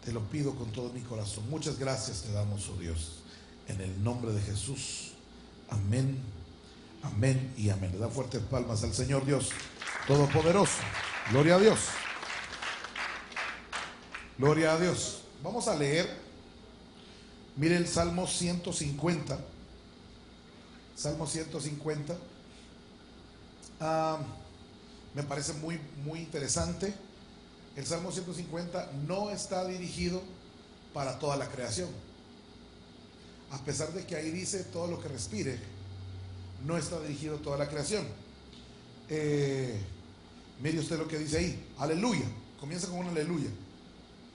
Te lo pido con todo mi corazón. Muchas gracias te damos, oh Dios, en el nombre de Jesús. Amén, amén y amén. Le da fuertes palmas al Señor Dios Todopoderoso. Gloria a Dios. Gloria a Dios. Vamos a leer. Mire el Salmo 150. Salmo 150. Me parece muy interesante. El Salmo 150 no está dirigido para toda la creación. A pesar de que ahí dice todo lo que respire, no está dirigido a toda la creación. Mire usted lo que dice ahí. Aleluya. Comienza con un aleluya.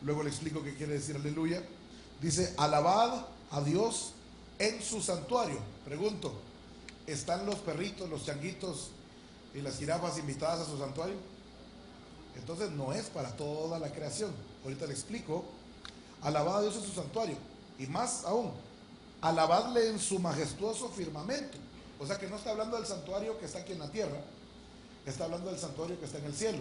Luego le explico qué quiere decir aleluya. Dice, alabad a Dios en su santuario. Pregunto, ¿están los perritos, los changuitos y las jirafas invitadas a su santuario? Entonces no es para toda la creación. Ahorita le explico. Alabad a Dios en su santuario. Y más aún, alabadle en su majestuoso firmamento. O sea que no está hablando del santuario que está aquí en la tierra, está hablando del santuario que está en el cielo.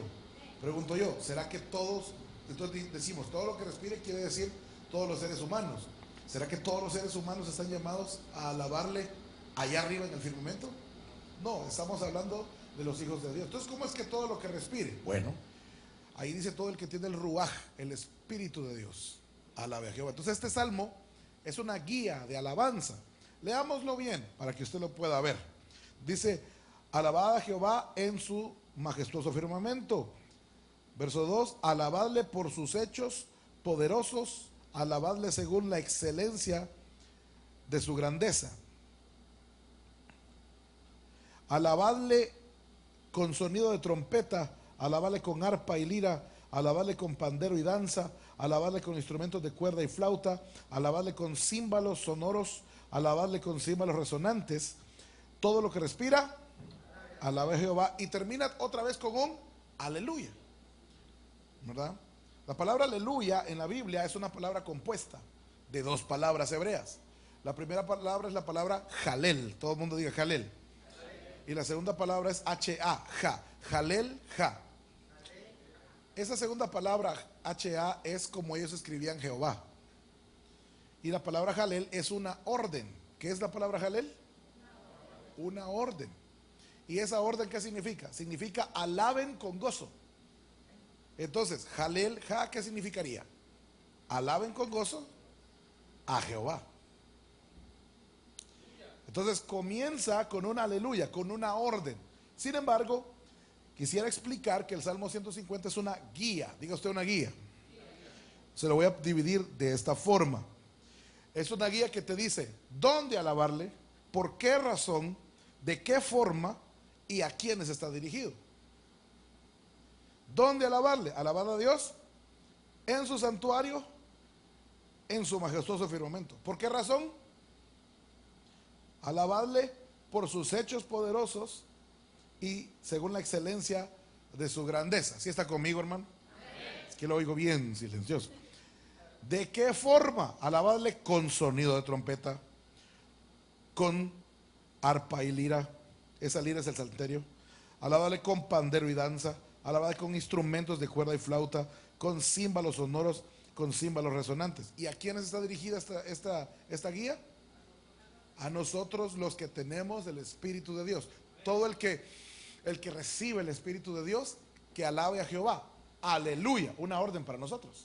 Pregunto yo, ¿será que todos, entonces decimos, todo lo que respire quiere decir todos los seres humanos? ¿Será que todos los seres humanos están llamados a alabarle allá arriba en el firmamento? No, estamos hablando de los hijos de Dios. Entonces, ¿cómo es que todo lo que respire? Bueno, ahí dice todo el que tiene el ruaj, el Espíritu de Dios, alabe a Jehová. Entonces este salmo es una guía de alabanza. Leámoslo bien para que usted lo pueda ver. Dice, alabad a Jehová en su majestuoso firmamento. Verso 2, alabadle por sus hechos poderosos, alabadle según la excelencia de su grandeza. Alabadle con sonido de trompeta, alabadle con arpa y lira, alabadle con pandero y danza, alabadle con instrumentos de cuerda y flauta, alabadle con címbalos sonoros, alabadle con címbalos resonantes. Todo lo que respira, alabe a Jehová. Y termina otra vez con un aleluya, ¿verdad? La palabra aleluya en la Biblia es una palabra compuesta de dos palabras hebreas. La primera palabra es la palabra jalel. Todo el mundo diga jalel. Y la segunda palabra es H-A, ja, jalel, ja. Esa segunda palabra, H-A, es como ellos escribían Jehová. Y la palabra jalel es una orden. ¿Qué es la palabra jalel? Una orden. ¿Y esa orden qué significa? Significa alaben con gozo. Entonces, jalel, ja, ¿qué significaría? Alaben con gozo a Jehová. Entonces comienza con un aleluya, con una orden. Sin embargo, quisiera explicar que el Salmo 150 es una guía. Diga usted una guía. Se lo voy a dividir de esta forma. Es una guía que te dice dónde alabarle, por qué razón, de qué forma y a quiénes está dirigido. ¿Dónde alabarle? Alabar a Dios en su santuario, en su majestuoso firmamento. ¿Por qué razón? Alabadle por sus hechos poderosos y según la excelencia de su grandeza. ¿Sí está conmigo, hermano? Es que lo oigo bien silencioso. ¿De qué forma? Alabadle con sonido de trompeta, con arpa y lira. Esa lira es el salterio. Alabadle con pandero y danza. Alabadle con instrumentos de cuerda y flauta, con címbalos sonoros, con címbalos resonantes. ¿Y a quiénes está dirigida esta guía? A nosotros los que tenemos el Espíritu de Dios. Todo el que recibe el Espíritu de Dios, que alabe a Jehová. Aleluya, una orden para nosotros.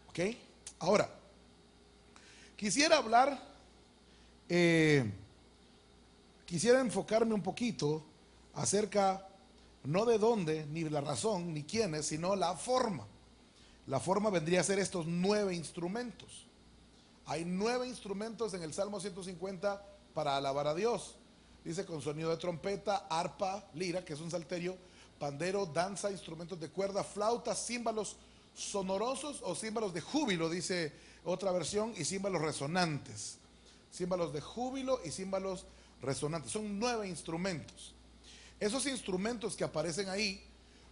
¿Ok? Ahora, quisiera hablar, quisiera enfocarme un poquito acerca, no de dónde, ni la razón, ni quiénes, sino la forma. La forma vendría a ser estos 9 instrumentos. Hay 9 instrumentos en el Salmo 150 para alabar a Dios. Dice con sonido de trompeta, arpa, lira, que es un salterio, pandero, danza, instrumentos de cuerda, flauta, címbalos sonorosos o címbalos de júbilo, dice otra versión, y címbalos resonantes. Címbalos de júbilo y címbalos resonantes. Son 9 instrumentos. Esos instrumentos que aparecen ahí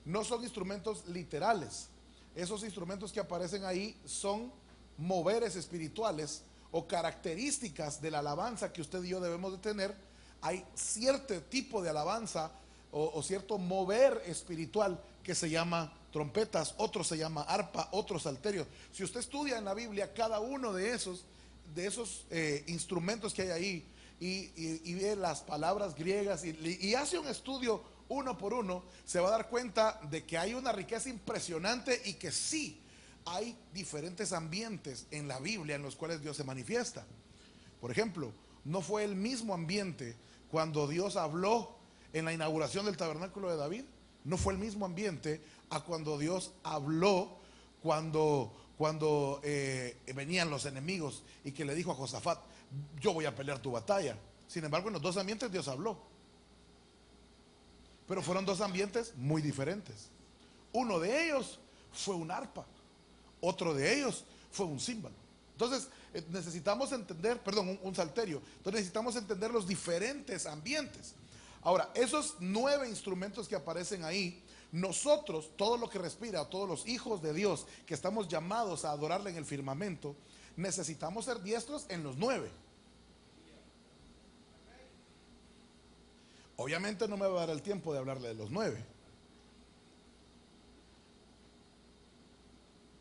no son instrumentos literales. Esos instrumentos que aparecen ahí son moveres espirituales o características de la alabanza que usted y yo debemos de tener. Hay cierto tipo de alabanza o cierto mover espiritual que se llama trompetas, otro se llama arpa, otro salterio. Si usted estudia en la Biblia cada uno de esos instrumentos que hay ahí y ve las palabras griegas y hace un estudio uno por uno, se va a dar cuenta de que hay una riqueza impresionante y que sí hay diferentes ambientes en la Biblia en los cuales Dios se manifiesta. Por ejemplo, no fue el mismo ambiente cuando Dios habló en la inauguración del tabernáculo de David. No fue el mismo ambiente a cuando Dios habló cuando venían los enemigos y que le dijo a Josafat: yo voy a pelear tu batalla. Sin embargo, en los dos ambientes Dios habló, pero fueron dos ambientes muy diferentes. Uno de ellos fue un arpa, otro de ellos fue un címbalo. Entonces necesitamos entender, perdón, un salterio. Entonces necesitamos entender los diferentes ambientes. Ahora, esos 9 instrumentos que aparecen ahí, nosotros, todo lo que respira, todos los hijos de Dios que estamos llamados a adorarle en el firmamento, necesitamos ser diestros en los 9. Obviamente no me va a dar el tiempo de hablarle de los 9,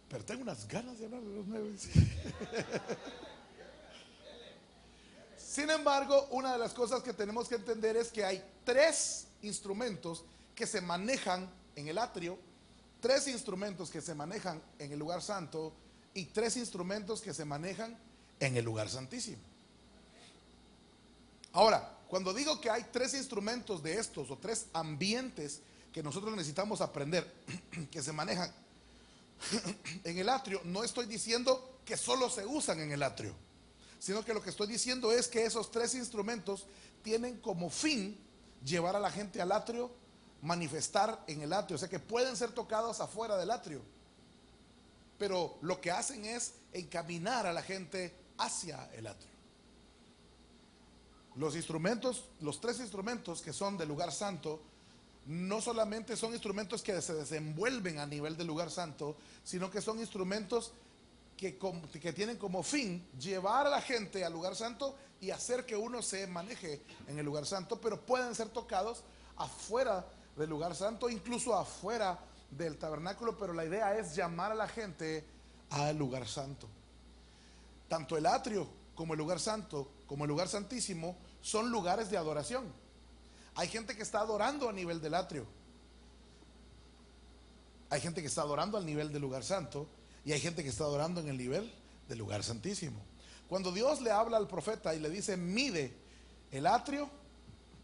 pero tengo unas ganas de hablar de los 9. Sin embargo, una de las cosas que tenemos que entender es que hay 3 instrumentos que se manejan en el atrio, 3 instrumentos que se manejan en el lugar santo y 3 instrumentos que se manejan en el lugar santísimo. Ahora, cuando digo que hay 3 instrumentos de estos o 3 ambientes que nosotros necesitamos aprender que se manejan en el atrio, no estoy diciendo que solo se usan en el atrio, sino que lo que estoy diciendo es que esos 3 instrumentos tienen como fin llevar a la gente al atrio, manifestar en el atrio, o sea que pueden ser tocados afuera del atrio, pero lo que hacen es encaminar a la gente hacia el atrio. Los instrumentos, los 3 instrumentos que son del lugar santo, no solamente son instrumentos que se desenvuelven a nivel del lugar santo, sino que son instrumentos que tienen como fin llevar a la gente al lugar santo y hacer que uno se maneje en el lugar santo, pero pueden ser tocados afuera del lugar santo, incluso afuera del tabernáculo, pero la idea es llamar a la gente al lugar santo. Tanto el atrio como el lugar santo, como el lugar santísimo, son lugares de adoración. Hay gente que está adorando a nivel del atrio, hay gente que está adorando al nivel del lugar santo, y hay gente que está adorando en el nivel del lugar santísimo. Cuando Dios le habla al profeta y le dice: mide el atrio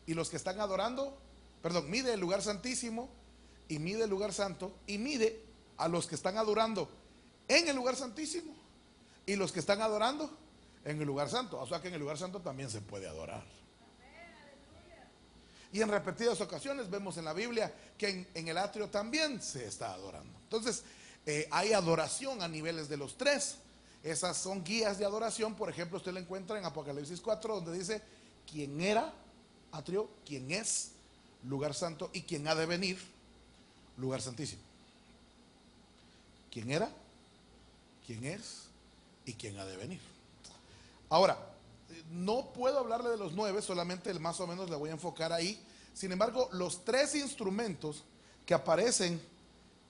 y los que están adorando, perdón, mide el lugar santísimo y mide el lugar santo y mide a los que están adorando en el lugar santísimo y los que están adorando en el lugar santo. O sea que en el lugar santo también se puede adorar. Y en repetidas ocasiones vemos en la Biblia que en el atrio también se está adorando. Entonces, hay adoración a niveles de los 3. Esas son guías de adoración. Por ejemplo, usted la encuentra en Apocalipsis 4, donde dice quién era atrio, quién es lugar santo y quién ha de venir lugar santísimo. ¿Quién era? ¿Quién es? ¿Y quién ha de venir? Ahora, no puedo hablarle de los 9, solamente más o menos le voy a enfocar ahí. Sin embargo, los 3 instrumentos que aparecen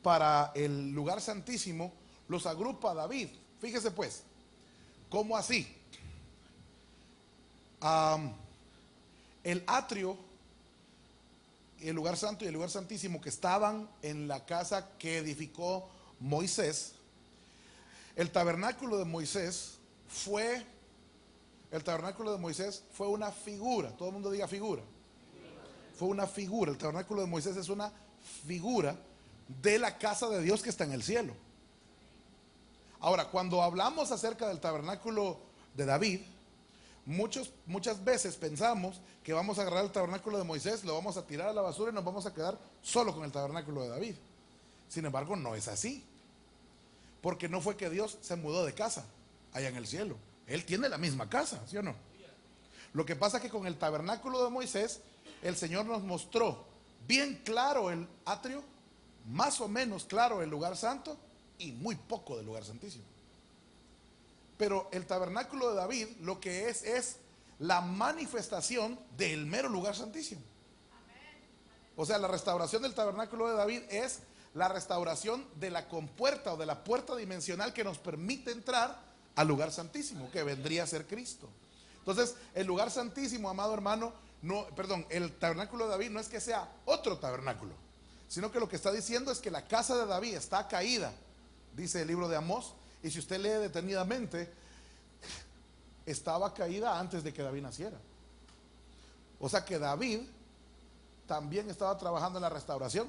para el lugar santísimo los agrupa David. Fíjese pues, ¿cómo así? El atrio, el lugar santo y el lugar santísimo que estaban en la casa que edificó Moisés. El tabernáculo de Moisés fue una figura. Todo el mundo diga figura. Fue una figura. El tabernáculo de Moisés es una figura de la casa de Dios que está en el cielo. Ahora, cuando hablamos acerca del tabernáculo de David, muchas veces pensamos que vamos a agarrar el tabernáculo de Moisés, lo vamos a tirar a la basura y nos vamos a quedar solo con el tabernáculo de David. Sin embargo, no es así, porque no fue que Dios se mudó de casa allá en el cielo. Él tiene la misma casa, ¿sí o no? Lo que pasa es que con el tabernáculo de Moisés, el Señor nos mostró bien claro el atrio, más o menos claro el lugar santo y muy poco del lugar santísimo. Pero el tabernáculo de David lo que es la manifestación del mero lugar santísimo. O sea, la restauración del tabernáculo de David es la restauración de la compuerta o de la puerta dimensional que nos permite entrar al lugar santísimo, que vendría a ser Cristo. Entonces, el lugar santísimo, amado hermano, no, perdón, el tabernáculo de David no es que sea otro tabernáculo, sino que lo que está diciendo es que la casa de David está caída, dice el libro de Amós, y si usted lee detenidamente, estaba caída antes de que David naciera. O sea que David también estaba trabajando en la restauración.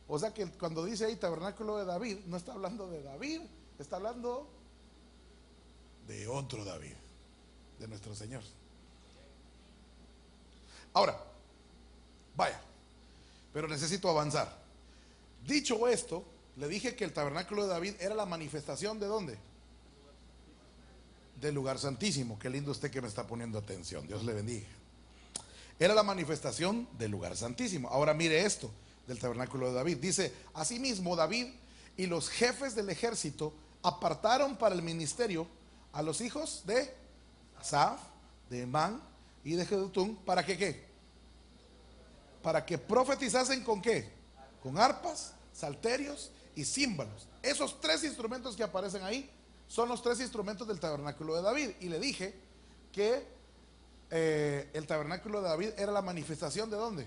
O sea que cuando dice ahí tabernáculo de David, no está hablando de David, está hablando de otro David, de nuestro Señor. Ahora, vaya, pero necesito avanzar. Dicho esto, le dije que el tabernáculo de David era la manifestación ¿de dónde? Del lugar santísimo. Qué lindo usted que me está poniendo atención, Dios le bendiga. Era la manifestación del lugar santísimo. Ahora mire esto del tabernáculo de David. Dice, asimismo David y los jefes del ejército apartaron para el ministerio a los hijos de Asaf, de Emán y de Jedutún. ¿Para que qué? Para que profetizasen con qué? Con arpas, salterios y címbalos. Esos tres instrumentos que aparecen ahí son los tres instrumentos del tabernáculo de David. Y le dije que el tabernáculo de David era la manifestación ¿de dónde?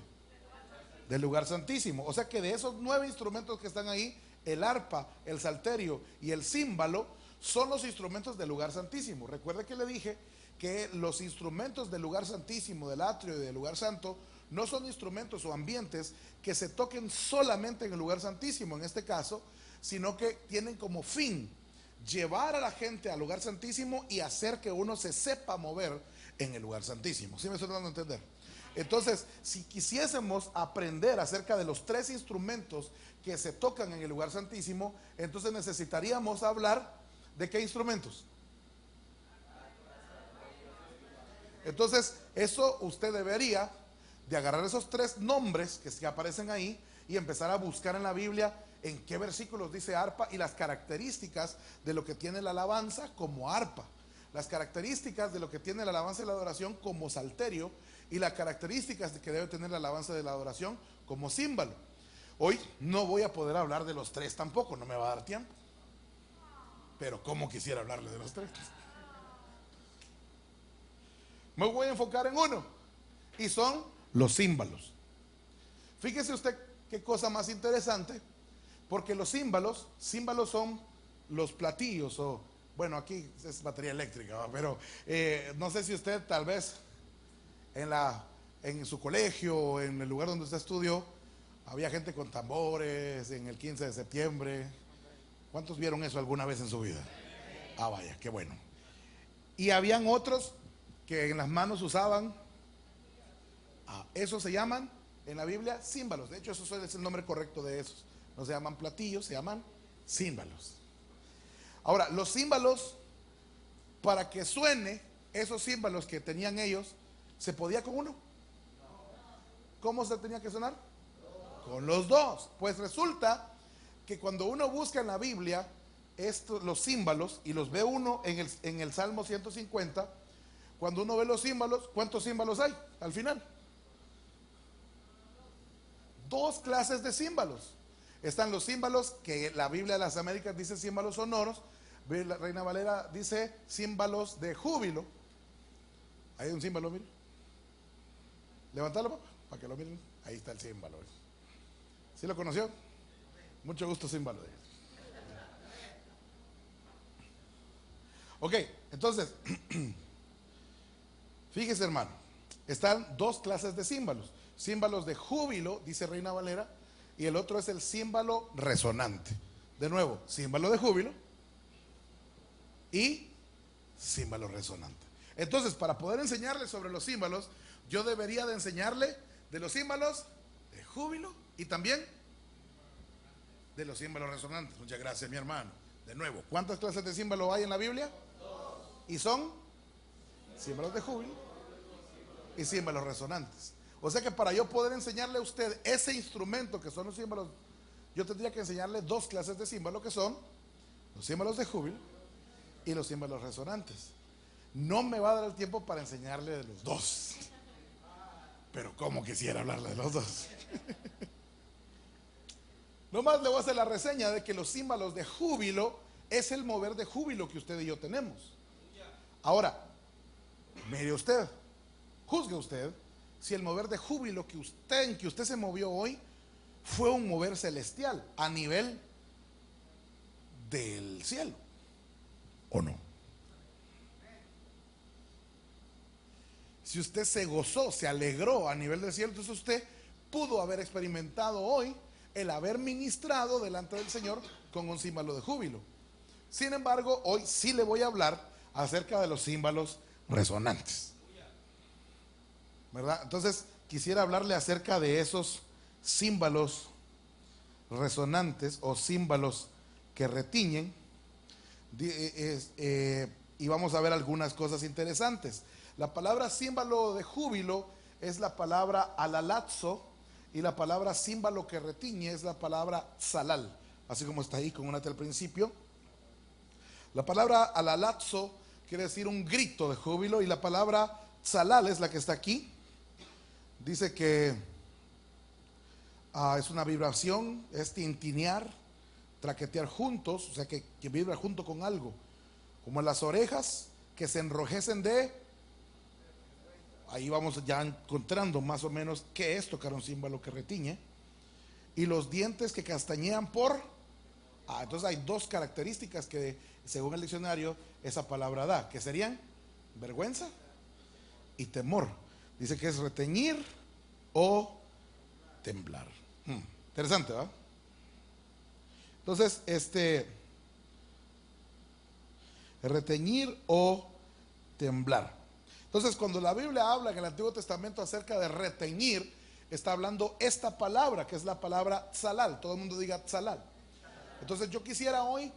Del lugar santísimo. O sea que de esos 9 instrumentos que están ahí, el arpa, el salterio y el címbalo son los instrumentos del lugar santísimo. Recuerde que le dije que los instrumentos del lugar santísimo, del atrio y del lugar santo, no son instrumentos o ambientes que se toquen solamente en el lugar santísimo, en este caso, sino que tienen como fin llevar a la gente al lugar santísimo y hacer que uno se sepa mover en el lugar santísimo. ¿Sí me estoy dando a entender? Entonces, si quisiésemos aprender acerca de los 3 instrumentos que se tocan en el lugar santísimo, entonces necesitaríamos hablar de qué instrumentos. Entonces, eso usted debería de agarrar esos 3 nombres que aparecen ahí y empezar a buscar en la Biblia en qué versículos dice arpa y las características de lo que tiene la alabanza como arpa, las características de lo que tiene la alabanza y la adoración como salterio y las características que debe tener la alabanza de la adoración como címbalo. Hoy no voy a poder hablar de los 3 tampoco, no me va a dar tiempo, pero como quisiera hablarle de los 3. Me voy a enfocar en uno y son los címbalos. Fíjese usted qué cosa más interesante, porque los címbalos son los platillos o, bueno, aquí es batería eléctrica, ¿va? Pero no sé si usted tal vez en su colegio o en el lugar donde usted estudió, había gente con tambores en el 15 de septiembre. ¿Cuántos vieron eso alguna vez en su vida? Ah, vaya, qué bueno. Y habían otros que en las manos usaban, esos se llaman en la Biblia címbalos. De hecho, eso es el nombre correcto de esos. No se llaman platillos, se llaman címbalos. Ahora, los címbalos, para que suene esos címbalos que tenían ellos, ¿se podía con uno? ¿Cómo se tenía que sonar? Con los 2. Pues resulta que cuando uno busca en la Biblia los címbalos y los ve uno en el Salmo 150, cuando uno ve los címbalos, ¿cuántos címbalos hay al final? 2 clases de címbalos. Están los címbalos que la Biblia de las Américas dice címbalos sonoros, la Reina Valera dice címbalos de júbilo. Hay un címbalo, mire. Levántalo, papá, para que lo miren. Ahí está el címbalo. ¿Sí lo conoció? Mucho gusto, címbalo. Ok, entonces, fíjese, hermano, están 2 clases de címbalos. Címbalos de júbilo, dice Reina Valera, y el otro es el címbalo resonante. De nuevo, címbalo de júbilo y címbalo resonante. Entonces, para poder enseñarle sobre los címbalos, yo debería de enseñarle de los címbalos de júbilo y también de los címbalos resonantes. Muchas gracias, mi hermano. De nuevo, ¿cuántas clases de címbalo hay en la Biblia? 2. Y son címbalos de júbilo y címbalos resonantes. O sea que para yo poder enseñarle a usted ese instrumento que son los címbalos, yo tendría que enseñarle 2 clases de címbalos que son los címbalos de júbilo y los címbalos resonantes. No me va a dar el tiempo para enseñarle de los 2, pero como quisiera hablarle de los 2. Nomás le voy a hacer la reseña de que los símbolos de júbilo es el mover de júbilo que usted y yo tenemos. Ahora, mire usted, juzgue usted si el mover de júbilo en que usted se movió hoy fue un mover celestial a nivel del cielo o no. Si usted se gozó, se alegró a nivel del cielo, entonces usted pudo haber experimentado hoy el haber ministrado delante del Señor con un símbolo de júbilo. Sin embargo, hoy sí le voy a hablar acerca de los símbolos resonantes, ¿verdad? Entonces quisiera hablarle acerca de esos símbolos resonantes o símbolos que retiñen, y vamos a ver algunas cosas interesantes. La palabra símbolo de júbilo es la palabra alalazo, y la palabra símbolo que retiñe es la palabra tzalal, así como está ahí con una T al principio. La palabra alalazo quiere decir un grito de júbilo, y la palabra tzalal es la que está aquí. Dice que es una vibración, es tintinear, traquetear juntos, o sea que vibra junto con algo, como las orejas que se enrojecen de... Ahí vamos ya encontrando más o menos qué es tocar un címbalo que retiñe. Y los dientes que castañean por... entonces hay dos características que según el diccionario esa palabra da, que serían vergüenza y temor. Dice que es reteñir o temblar. Interesante, ¿verdad? Entonces, reteñir o temblar. Entonces, cuando la Biblia habla en el Antiguo Testamento acerca de reteñir, está hablando esta palabra, que es la palabra tzalal. Todo el mundo diga tzalal. Entonces, yo quisiera hoy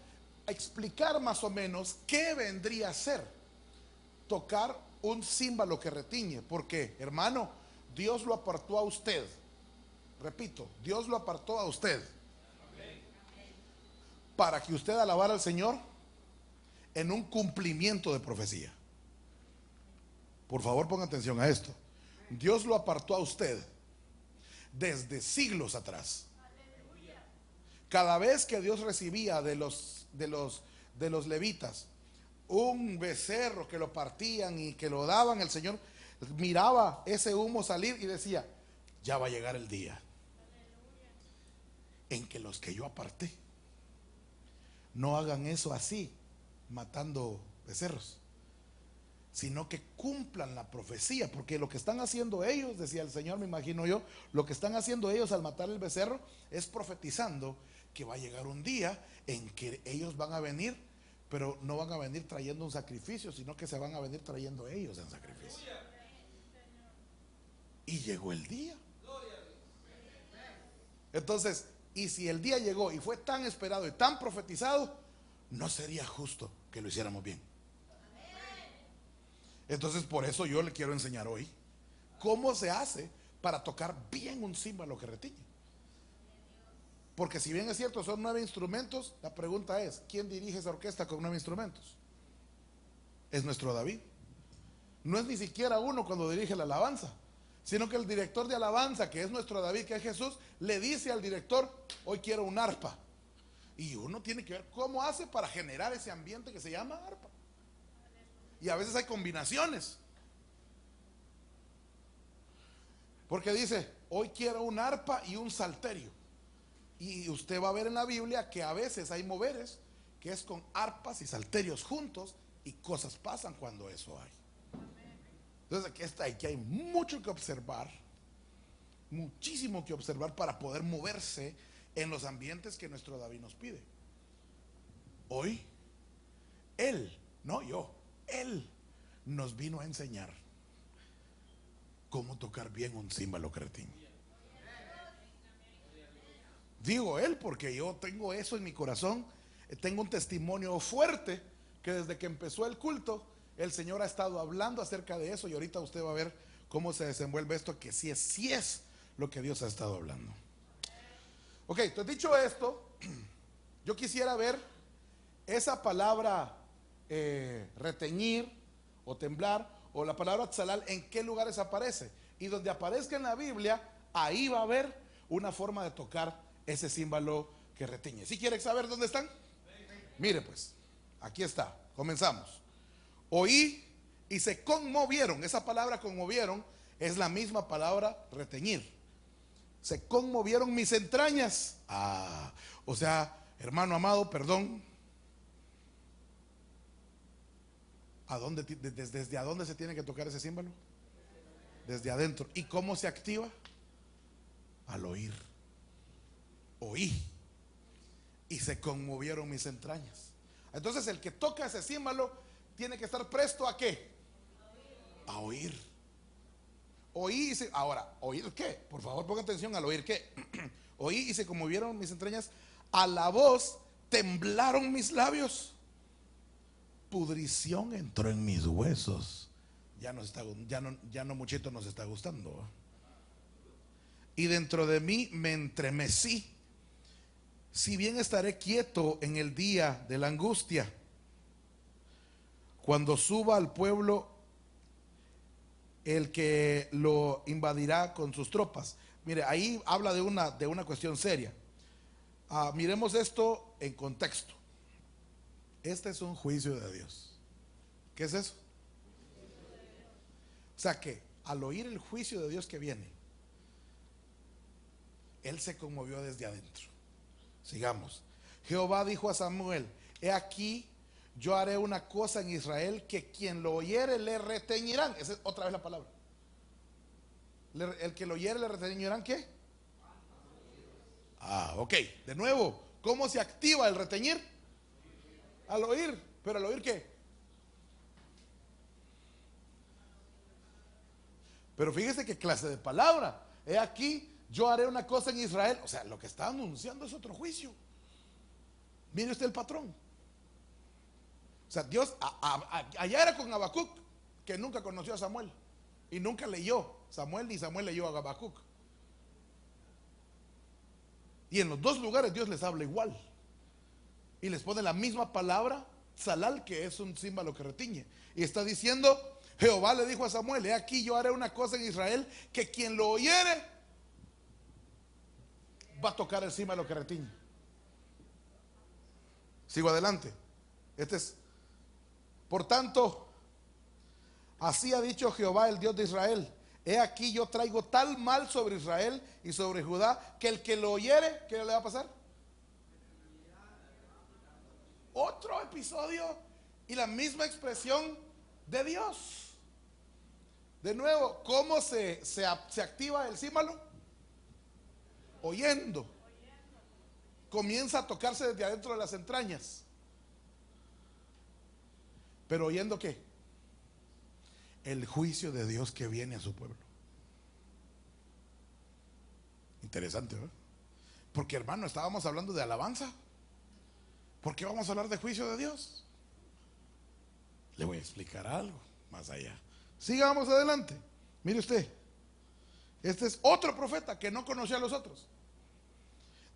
explicar más o menos qué vendría a ser tocar un címbalo que retiñe. Porque, hermano, Dios lo apartó a usted. Repito, Dios lo apartó a usted para que usted alabara al Señor en un cumplimiento de profecía. Por favor, ponga atención a esto. Dios lo apartó a usted desde siglos atrás. Cada vez que Dios recibía de los levitas un becerro que lo partían y que lo daban, el Señor miraba ese humo salir y decía: ya va a llegar el día en que los que yo aparté no hagan eso así, matando becerros, sino que cumplan la profecía. Porque lo que están haciendo ellos, decía el Señor, me imagino yo, lo que están haciendo ellos al matar el becerro es profetizando que va a llegar un día en que ellos van a venir, pero no van a venir trayendo un sacrificio, sino que se van a venir trayendo ellos en sacrificio. Y llegó el día. Entonces, y si el día llegó y fue tan esperado y tan profetizado, no sería justo que lo hiciéramos bien. Entonces, por eso yo le quiero enseñar hoy cómo se hace para tocar bien un címbalo que retiñe. Porque si bien es cierto, son 9 instrumentos, la pregunta es: ¿quién dirige esa orquesta con 9 instrumentos? Es nuestro David. No es ni siquiera uno cuando dirige la alabanza, sino que el director de alabanza, que es nuestro David, que es Jesús, le dice al director: hoy quiero un arpa. Y uno tiene que ver cómo hace para generar ese ambiente que se llama arpa. Y a veces hay combinaciones, porque dice: hoy quiero un arpa y un salterio. Y usted va a ver en la Biblia que a veces hay moveres que es con arpas y salterios juntos, y cosas pasan cuando eso hay. Entonces aquí hay mucho que observar, muchísimo que observar para poder moverse en los ambientes que nuestro David nos pide. Hoy, él, no yo, él nos vino a enseñar cómo tocar bien un címbalo que retiñe. Digo él porque yo tengo eso en mi corazón. Tengo un testimonio fuerte que desde que empezó el culto el Señor ha estado hablando acerca de eso, y ahorita usted va a ver cómo se desenvuelve esto, que sí es lo que Dios ha estado hablando. Ok, entonces dicho esto, yo quisiera ver esa palabra reteñir o temblar, o la palabra tzalal, en qué lugares aparece. Y donde aparezca en la Biblia, ahí va a haber una forma de tocar ese símbolo que retiñe. ¿Sí quieren saber dónde están? Mire pues, aquí está, comenzamos. Oí y se conmovieron. Esa palabra conmovieron es la misma palabra reteñir. Se conmovieron mis entrañas. O sea, hermano amado, perdón. ¿Desde a dónde se tiene que tocar ese símbolo? Desde adentro. ¿Y cómo se activa? Al oír. Oí y se conmovieron mis entrañas. Entonces el que toca ese símbolo tiene que estar presto ¿a qué? A oír. Oí y se... Ahora, ¿oír qué? Por favor pongan atención al oír qué. Oí y se conmovieron mis entrañas. A la voz temblaron mis labios. Pudrición entró en mis huesos. Ya no muchito nos está gustando. Y dentro de mí me entremecí. Si bien estaré quieto en el día de la angustia, cuando suba al pueblo el que lo invadirá con sus tropas. Mire, ahí habla de una cuestión seria. Miremos esto en contexto. Este es un juicio de Dios. ¿Qué es eso? O sea que al oír el juicio de Dios que viene, él se conmovió desde adentro. Sigamos. Jehová dijo a Samuel: he aquí, yo haré una cosa en Israel que quien lo oyere le reteñirán. Esa es otra vez la palabra. El que lo oyere le reteñirán, ¿qué? Ok. De nuevo, ¿cómo se activa el reteñir? Al oír. ¿Pero al oír qué? Pero fíjese qué clase de palabra. He aquí, yo haré una cosa en Israel. O sea, lo que está anunciando es otro juicio. Mire usted el patrón. O sea, Dios allá era con Habacuc, que nunca conoció a Samuel y nunca leyó Samuel, ni Samuel leyó a Habacuc. Y en los dos lugares Dios les habla igual y les pone la misma palabra salal, que es un símbolo que retiñe, y está diciendo: Jehová le dijo a Samuel: he aquí, yo haré una cosa en Israel que quien lo oyere va a tocar el símbolo que retiñe. Sigo adelante. Por tanto, así ha dicho Jehová, el Dios de Israel: he aquí, yo traigo tal mal sobre Israel y sobre Judá, que el que lo oyere, ¿qué le va a pasar? Otro episodio y la misma expresión de Dios. De nuevo, ¿cómo se activa el símbolo? Oyendo. Comienza a tocarse desde adentro de las entrañas. Pero oyendo ¿qué? El juicio de Dios que viene a su pueblo. Interesante, ¿verdad? Porque, hermano, estábamos hablando de alabanza. ¿Por qué vamos a hablar de juicio de Dios? Le voy a explicar algo más allá. Sigamos adelante. Mire usted, este es otro profeta que no conocía a los otros.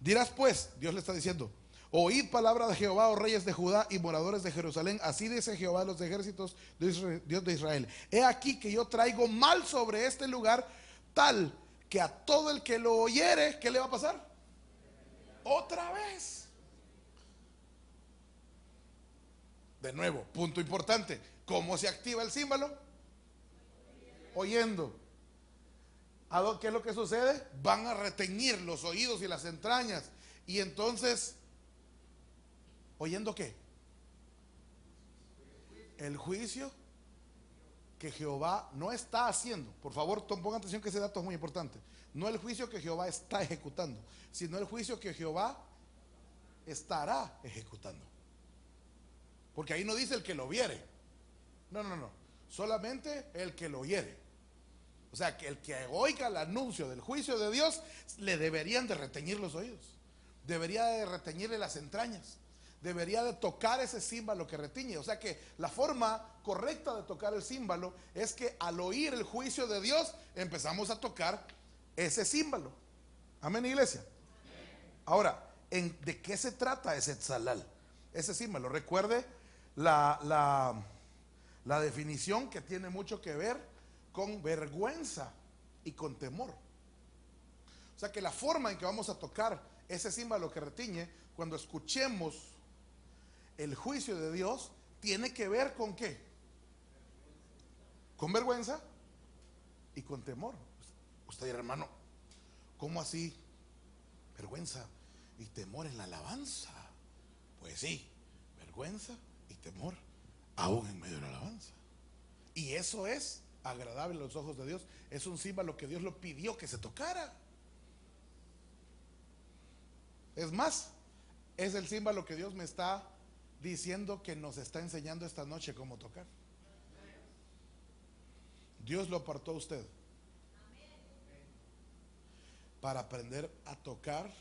Dirás pues, Dios le está diciendo: oíd palabra de Jehová, oh reyes de Judá y moradores de Jerusalén. Así dice Jehová de los ejércitos, Dios de Israel: he aquí que yo traigo mal sobre este lugar, tal que a todo el que lo oyere, ¿qué le va a pasar? Otra vez. De nuevo, punto importante: ¿cómo se activa el símbolo? Oyendo. ¿Qué es lo que sucede? Van a reteñir los oídos y las entrañas. Y entonces, ¿oyendo qué? El juicio que Jehová no está haciendo. Por favor, pongan atención, que ese dato es muy importante. No el juicio que Jehová está ejecutando, sino el juicio que Jehová estará ejecutando. Porque ahí no dice el que lo viere. No. Solamente el que lo oyere. O sea, que el que oiga el anuncio del juicio de Dios, le deberían de reteñir los oídos. Debería de reteñirle las entrañas. Debería de tocar ese címbalo que retiñe. O sea que la forma correcta de tocar el címbalo es que al oír el juicio de Dios, empezamos a tocar ese címbalo. Amén, iglesia. Ahora, ¿de qué se trata ese tzalal? Ese címbalo. Recuerde la definición, que tiene mucho que ver con vergüenza y con temor. O sea que la forma en que vamos a tocar ese símbolo que retiñe, cuando escuchemos el juicio de Dios, tiene que ver con ¿qué? Con vergüenza y con temor. Usted dirá, hermano, ¿cómo así? Vergüenza y temor en la alabanza. Pues sí, vergüenza y temor aún en medio de la alabanza. Y eso es agradable a los ojos de Dios. Es un símbolo que Dios lo pidió que se tocara. Es más, es el símbolo que Dios me está diciendo, que nos está enseñando esta noche cómo tocar. Dios lo apartó a usted para aprender a tocar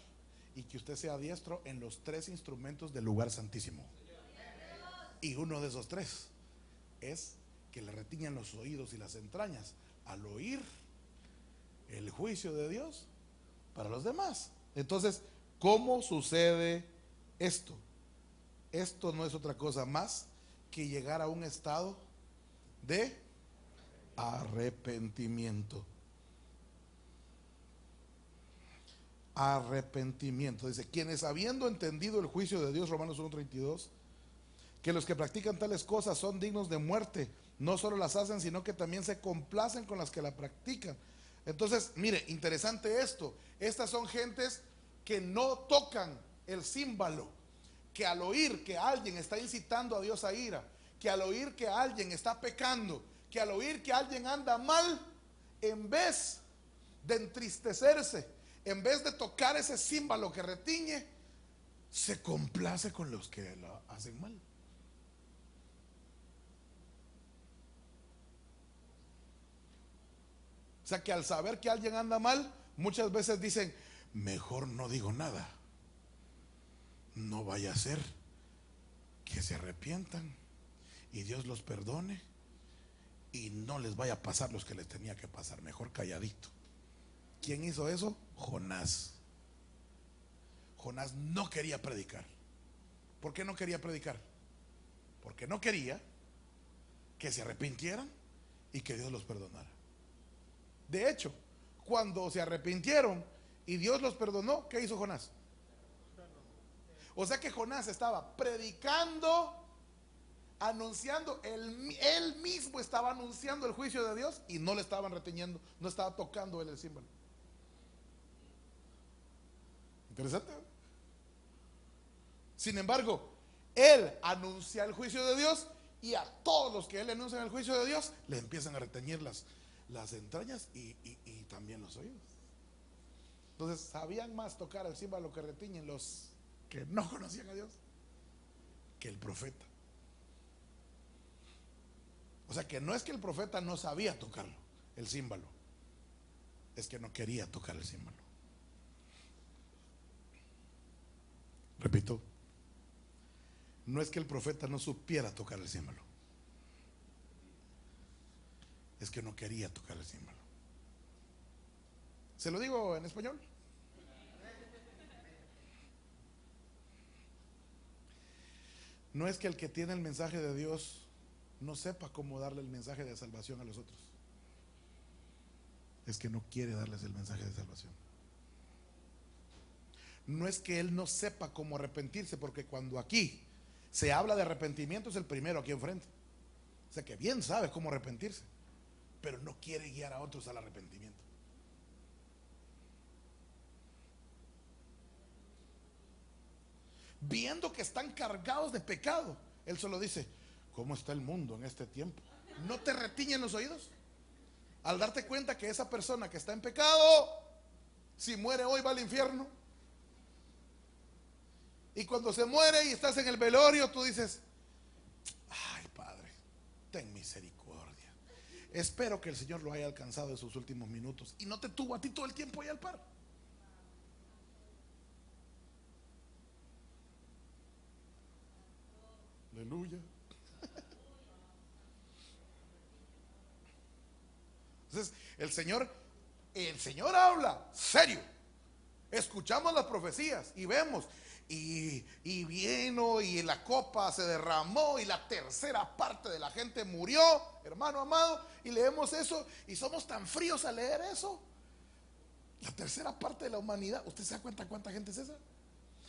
y que usted sea diestro en los 3 instrumentos del lugar santísimo. Y uno de esos 3 es que le retiñan los oídos y las entrañas al oír el juicio de Dios para los demás. Entonces, ¿cómo sucede esto? Esto no es otra cosa más que llegar a un estado de arrepentimiento. Arrepentimiento. Dice, quienes habiendo entendido el juicio de Dios, Romanos 1:32, que los que practican tales cosas son dignos de muerte, no solo las hacen, sino que también se complacen con las que la practican. Entonces, mire, interesante esto. Estas son gentes que no tocan el címbalo, que al oír que alguien está incitando a Dios a ira, que al oír que alguien está pecando, que al oír que alguien anda mal, en vez de entristecerse, en vez de tocar ese címbalo que retiñe, se complace con los que lo hacen mal. O sea que al saber que alguien anda mal, muchas veces dicen, mejor no digo nada, no vaya a ser que se arrepientan y Dios los perdone y no les vaya a pasar los que les tenía que pasar, mejor calladito. ¿Quién hizo eso? Jonás. Jonás no quería predicar. ¿Por qué no quería predicar? Porque no quería que se arrepintieran y que Dios los perdonara. De hecho, cuando se arrepintieron y Dios los perdonó, ¿qué hizo Jonás? O sea que Jonás estaba predicando, anunciando, él mismo estaba anunciando el juicio de Dios y no le estaban reteniendo, no estaba tocando él el símbolo. Interesante. Sin embargo, él anuncia el juicio de Dios y a todos los que él anuncia el juicio de Dios le empiezan a reteñir las entrañas y también los oídos. Entonces, sabían más tocar el címbalo que retiñen los que no conocían a Dios que el profeta. O sea que no es que el profeta no sabía tocarlo, el címbalo, es que no quería tocar el címbalo. Repito, no es que el profeta no supiera tocar el címbalo, es que no quería tocar el címbalo. ¿Se lo digo en español? No es que el que tiene el mensaje de Dios no sepa cómo darle el mensaje de salvación a los otros, es que no quiere darles el mensaje de salvación. No es que él no sepa cómo arrepentirse, porque cuando aquí se habla de arrepentimiento es el primero aquí enfrente. O sea que bien sabe cómo arrepentirse, pero no quiere guiar a otros al arrepentimiento. Viendo que están cargados de pecado, él solo dice, ¿cómo está el mundo en este tiempo? ¿No te retiñen los oídos? Al darte cuenta que esa persona que está en pecado, si muere hoy va al infierno. Y cuando se muere y estás en el velorio, tú dices, ay Padre, ten misericordia. Espero que el Señor lo haya alcanzado en sus últimos minutos y no te tuvo a ti todo el tiempo ahí al par. Aleluya. Entonces, el Señor habla serio. Escuchamos las profecías y vemos, y vino y la copa se derramó y la tercera parte de la gente murió, hermano amado, y leemos eso y somos tan fríos al leer eso La tercera parte de la humanidad. ¿Usted se da cuenta cuánta gente es esa?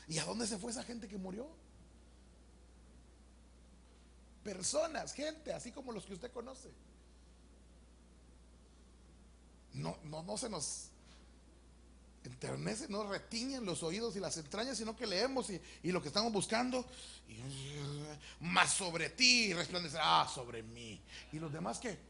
¿Y a dónde se fue esa gente que murió? Personas, gente, así como los que usted conoce. No se nos enternece, no retiñen los oídos y las entrañas, sino que leemos y lo que estamos buscando, más sobre ti resplandecerá, sobre mí. ¿Y los demás qué?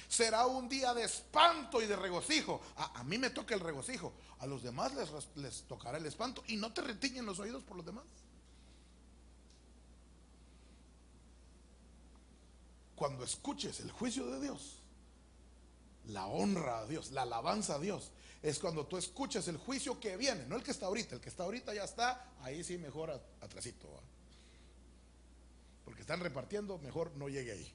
Será un día de espanto y de regocijo. A mí me toca el regocijo, a los demás les tocará el espanto. Y no te retiñen los oídos por los demás. Cuando escuches el juicio de Dios, la honra a Dios, la alabanza a Dios, es cuando tú escuches el juicio que viene, no el que está ahorita. El que está ahorita ya está, ahí sí mejor atrasito, ¿va? Porque están repartiendo, mejor no llegue ahí.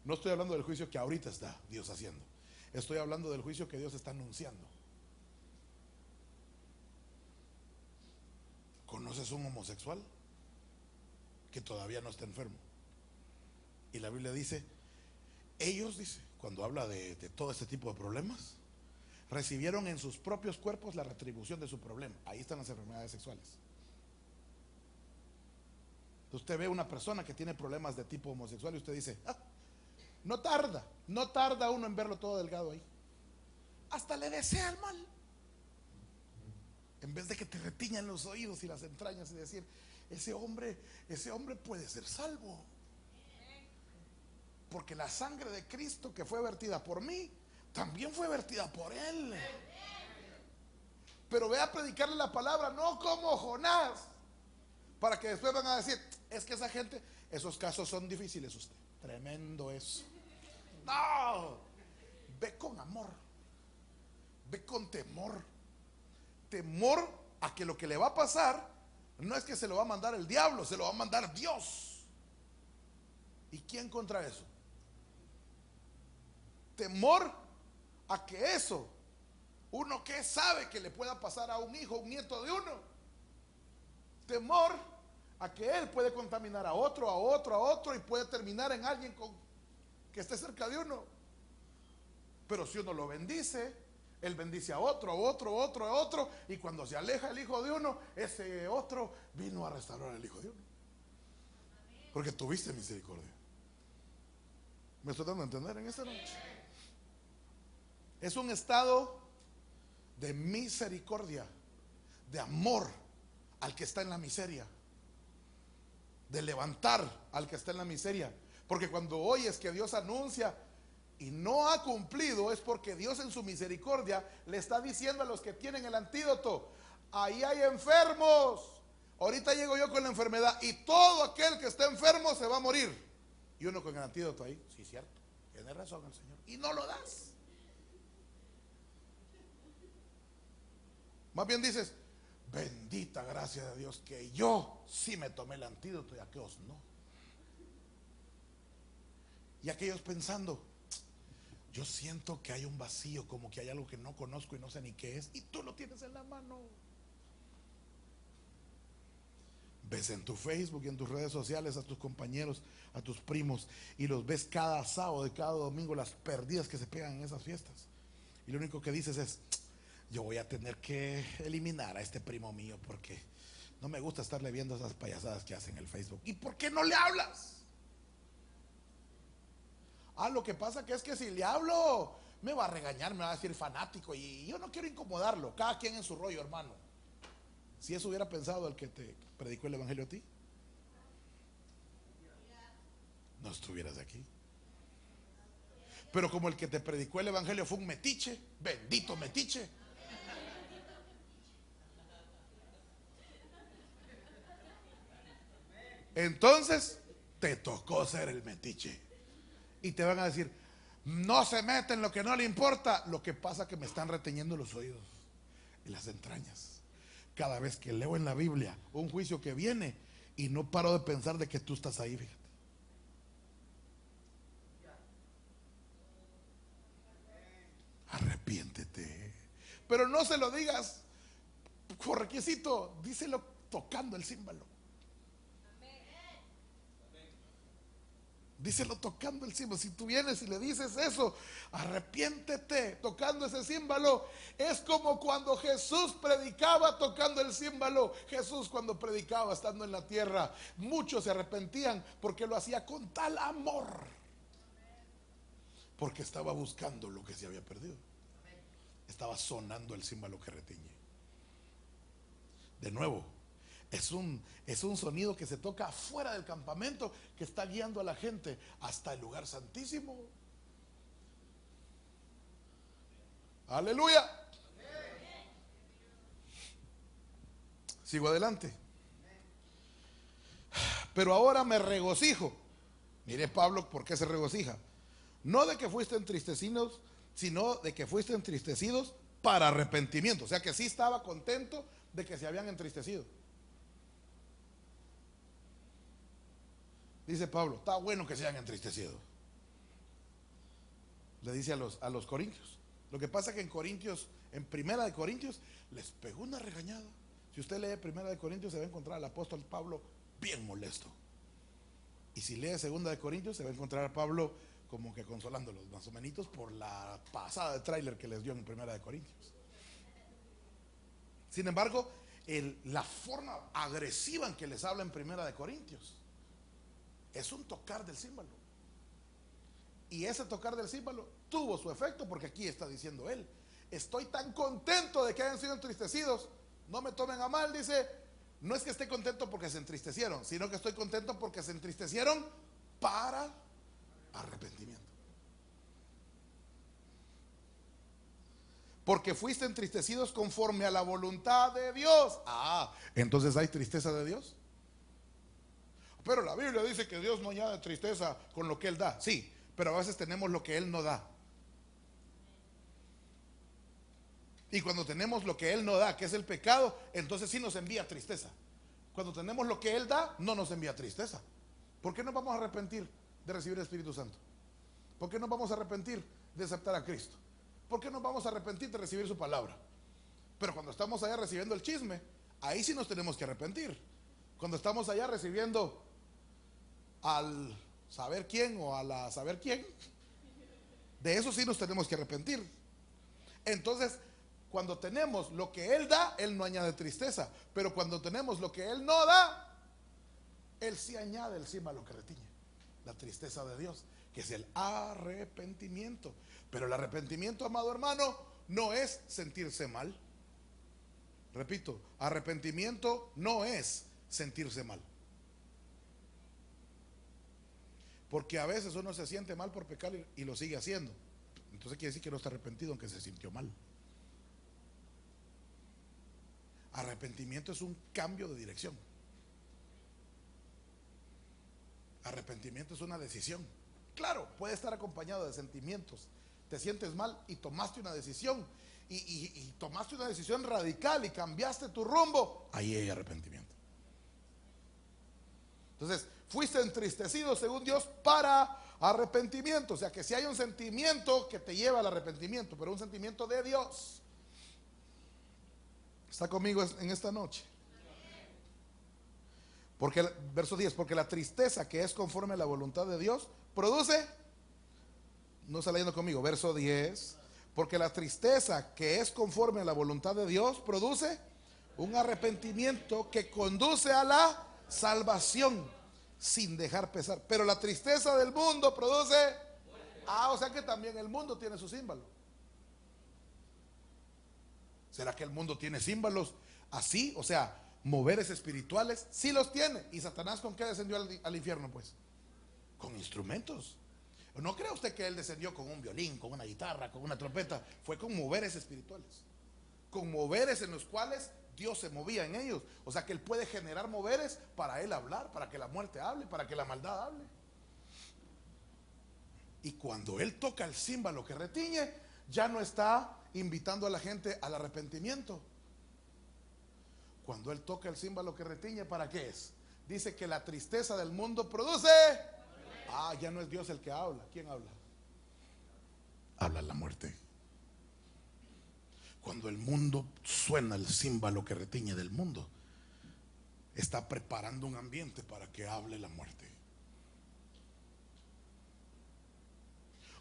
No estoy hablando del juicio que ahorita está Dios haciendo. Estoy hablando del juicio que Dios está anunciando. ¿Conoces un homosexual que todavía no está enfermo? Y la Biblia dice, ellos, dice, cuando habla de todo este tipo de problemas, recibieron en sus propios cuerpos la retribución de su problema. Ahí están las enfermedades sexuales. Usted ve una persona que tiene problemas de tipo homosexual y usted dice, no tarda uno en verlo todo delgado ahí. Hasta le desea el mal. En vez de que te retiñan los oídos y las entrañas y decir, ese hombre puede ser salvo. Porque la sangre de Cristo que fue vertida por mí, también fue vertida por él. Pero ve a predicarle la palabra, no como Jonás, para que después van a decir, es que esa gente, esos casos son difíciles usted. Tremendo eso. No, ve con amor, ve con temor. Temor a que lo que le va a pasar no es que se lo va a mandar el diablo, se lo va a mandar Dios. ¿Y quién contra eso? Temor a que eso, uno que sabe que le pueda pasar a un hijo, un nieto de uno. Temor a que él puede contaminar a otro y puede terminar en alguien que esté cerca de uno. Pero si uno lo bendice, él bendice a otro, y cuando se aleja el hijo de uno, ese otro vino a restaurar al hijo de uno. Porque tuviste misericordia. ¿Me estoy dando a entender en esta noche? Es un estado de misericordia, de amor al que está en la miseria, de levantar al que está en la miseria. Porque cuando oyes que Dios anuncia y no ha cumplido, es porque Dios en su misericordia le está diciendo a los que tienen el antídoto, ahí hay enfermos, ahorita llego yo con la enfermedad y todo aquel que está enfermo se va a morir. Y uno con el antídoto ahí, sí, cierto, tiene razón el Señor, y no lo das. Más bien dices, bendita gracia de Dios que yo sí me tomé el antídoto y aquellos no. Y aquellos pensando, yo siento que hay un vacío, como que hay algo que no conozco y no sé ni qué es, y tú lo tienes en la mano. Ves en tu Facebook y en tus redes sociales a tus compañeros, a tus primos, y los ves cada sábado y cada domingo las perdidas que se pegan en esas fiestas. Y lo único que dices es, yo voy a tener que eliminar a este primo mío porque no me gusta estarle viendo esas payasadas que hacen en el Facebook. ¿Y por qué no le hablas? Lo que pasa que es que si le hablo me va a regañar, me va a decir fanático y yo no quiero incomodarlo. Cada quien en su rollo, hermano. Si eso hubiera pensado el que te predicó el evangelio a ti, no estuvieras aquí. Pero como el que te predicó el evangelio fue un metiche, bendito metiche, entonces te tocó ser el metiche. Y te van a decir, no se mete en lo que no le importa. Lo que pasa es que me están reteniendo los oídos y las entrañas cada vez que leo en la Biblia un juicio que viene y no paro de pensar de que tú estás ahí, fíjate. Arrepiéntete, pero no se lo digas por requisito, díselo tocando el címbalo. Díselo tocando el címbalo. Si tú vienes y le dices eso, arrepiéntete tocando ese címbalo. Es como cuando Jesús predicaba tocando el címbalo. Jesús, cuando predicaba estando en la tierra, muchos se arrepentían porque lo hacía con tal amor, porque estaba buscando lo que se había perdido. Estaba sonando el címbalo que retiñe. De nuevo, es un sonido que se toca afuera del campamento, que está guiando a la gente hasta el lugar santísimo. Aleluya. Sigo adelante. Pero ahora me regocijo. Mire Pablo, ¿por qué se regocija? No de que fuiste entristecidos, sino de que fuiste entristecidos para arrepentimiento. O sea que sí estaba contento de que se habían entristecido. Dice Pablo, está bueno que se hayan entristecido. Le dice a los corintios. Lo que pasa es que en Corintios, en Primera de Corintios, les pegó una regañada. Si usted lee Primera de Corintios, se va a encontrar al apóstol Pablo bien molesto. Y si lee Segunda de Corintios, se va a encontrar a Pablo como que consolándolos más o menos por la pasada de tráiler que les dio en Primera de Corintios. Sin embargo, la forma agresiva en que les habla en Primera de Corintios es un tocar del címbalo. Y ese tocar del címbalo tuvo su efecto, porque aquí está diciendo él: estoy tan contento de que hayan sido entristecidos. No me tomen a mal, dice. No es que esté contento porque se entristecieron, sino que estoy contento porque se entristecieron para arrepentimiento. Porque fuiste entristecidos conforme a la voluntad de Dios. Ah, entonces hay tristeza de Dios. Pero la Biblia dice que Dios no añade tristeza con lo que Él da. Sí, pero a veces tenemos lo que Él no da. Y cuando tenemos lo que Él no da, que es el pecado, entonces sí nos envía tristeza. Cuando tenemos lo que Él da, no nos envía tristeza. ¿Por qué nos vamos a arrepentir de recibir el Espíritu Santo? ¿Por qué nos vamos a arrepentir de aceptar a Cristo? ¿Por qué nos vamos a arrepentir de recibir su palabra? Pero cuando estamos allá recibiendo el chisme, ahí sí nos tenemos que arrepentir. Cuando estamos allá recibiendo al saber quién o a la saber quién, de eso sí nos tenemos que arrepentir. Entonces, cuando tenemos lo que Él da, Él no añade tristeza. Pero cuando tenemos lo que Él no da, Él sí añade encima lo que retiñe, la tristeza de Dios, que es el arrepentimiento. Pero el arrepentimiento, amado hermano, no es sentirse mal. Repito, arrepentimiento no es sentirse mal. Porque a veces uno se siente mal por pecar y lo sigue haciendo. Entonces quiere decir que no está arrepentido aunque se sintió mal. Arrepentimiento es un cambio de dirección. Arrepentimiento es una decisión. Claro, puede estar acompañado de sentimientos. Te sientes mal y tomaste una decisión. Y tomaste una decisión radical y cambiaste tu rumbo. Ahí hay arrepentimiento. Entonces, fuiste entristecido según Dios para arrepentimiento. O sea que si hay un sentimiento que te lleva al arrepentimiento, pero un sentimiento de Dios. ¿Está conmigo en esta noche? Porque, verso 10, porque la tristeza que es conforme a la voluntad de Dios produce, no está leyendo conmigo, verso 10, porque la tristeza que es conforme a la voluntad de Dios produce un arrepentimiento que conduce a la salvación sin dejar pesar. Pero la tristeza del mundo produce, o sea que también el mundo tiene su símbolo. ¿Será que el mundo tiene símbolos así? O sea, moveres espirituales, sí los tiene. ¿Y Satanás con qué descendió al infierno? Pues con instrumentos. ¿No cree usted que él descendió con un violín, con una guitarra, con una trompeta? Fue con moveres espirituales, con moveres en los cuales Dios se movía en ellos. O sea que él puede generar moveres para él hablar, para que la muerte hable, para que la maldad hable. Y cuando él toca el címbalo que retiñe, ya no está invitando a la gente al arrepentimiento. Cuando él toca el címbalo que retiñe, ¿para qué es? Dice que la tristeza del mundo produce. Ya no es Dios el que habla. ¿Quién habla? Habla la muerte. Cuando el mundo suena el címbalo que retiñe del mundo, está preparando un ambiente para que hable la muerte.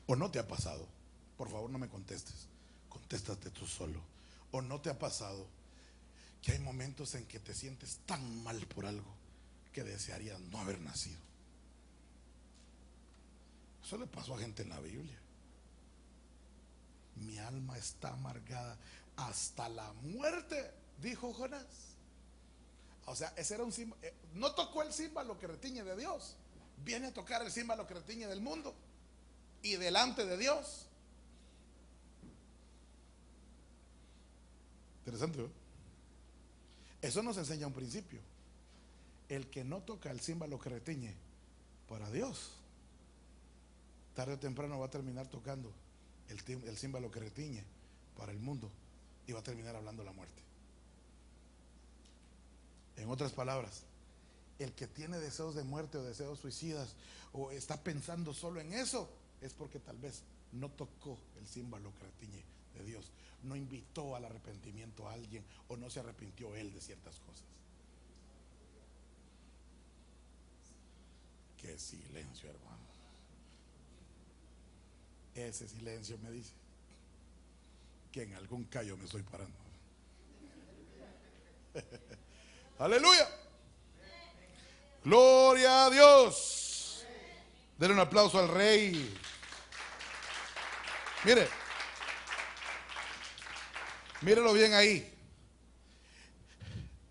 ¿O no te ha pasado? Por favor, no me contestes. Contéstate tú solo. ¿O no te ha pasado que hay momentos en que te sientes tan mal por algo que desearías no haber nacido? Eso le pasó a gente en la Biblia. Mi alma está amargada hasta la muerte, dijo Jonás. O sea, ese era un símbolo. No tocó el címbalo que retiñe de Dios. Viene a tocar el címbalo que retiñe del mundo y delante de Dios. Interesante, ¿no? Eso nos enseña un principio. El que no toca el címbalo que retiñe para Dios, tarde o temprano va a terminar tocando el címbalo que retiñe para el mundo y va a terminar hablando la muerte. En otras palabras, el que tiene deseos de muerte o deseos suicidas o está pensando solo en eso, es porque tal vez no tocó el címbalo que retiñe de Dios, no invitó al arrepentimiento a alguien o no se arrepintió él de ciertas cosas. Qué silencio, hermano. Ese silencio me dice que en algún callo me estoy parando. Aleluya. Gloria a Dios. Denle un aplauso al Rey. Mírelo bien ahí.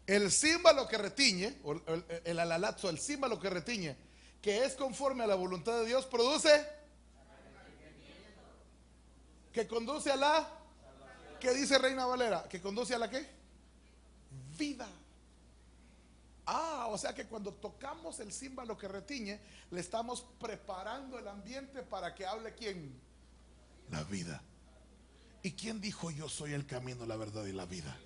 El címbalo que retiñe, o el alalazo, el címbalo que retiñe, que es conforme a la voluntad de Dios, produce, que conduce a la, ¿qué dice Reina Valera? Que conduce a la ¿qué? Vida. O sea que cuando tocamos el címbalo que retiñe, le estamos preparando el ambiente para que hable ¿quién? La vida. ¿Y quién dijo yo soy el camino, la verdad y la vida?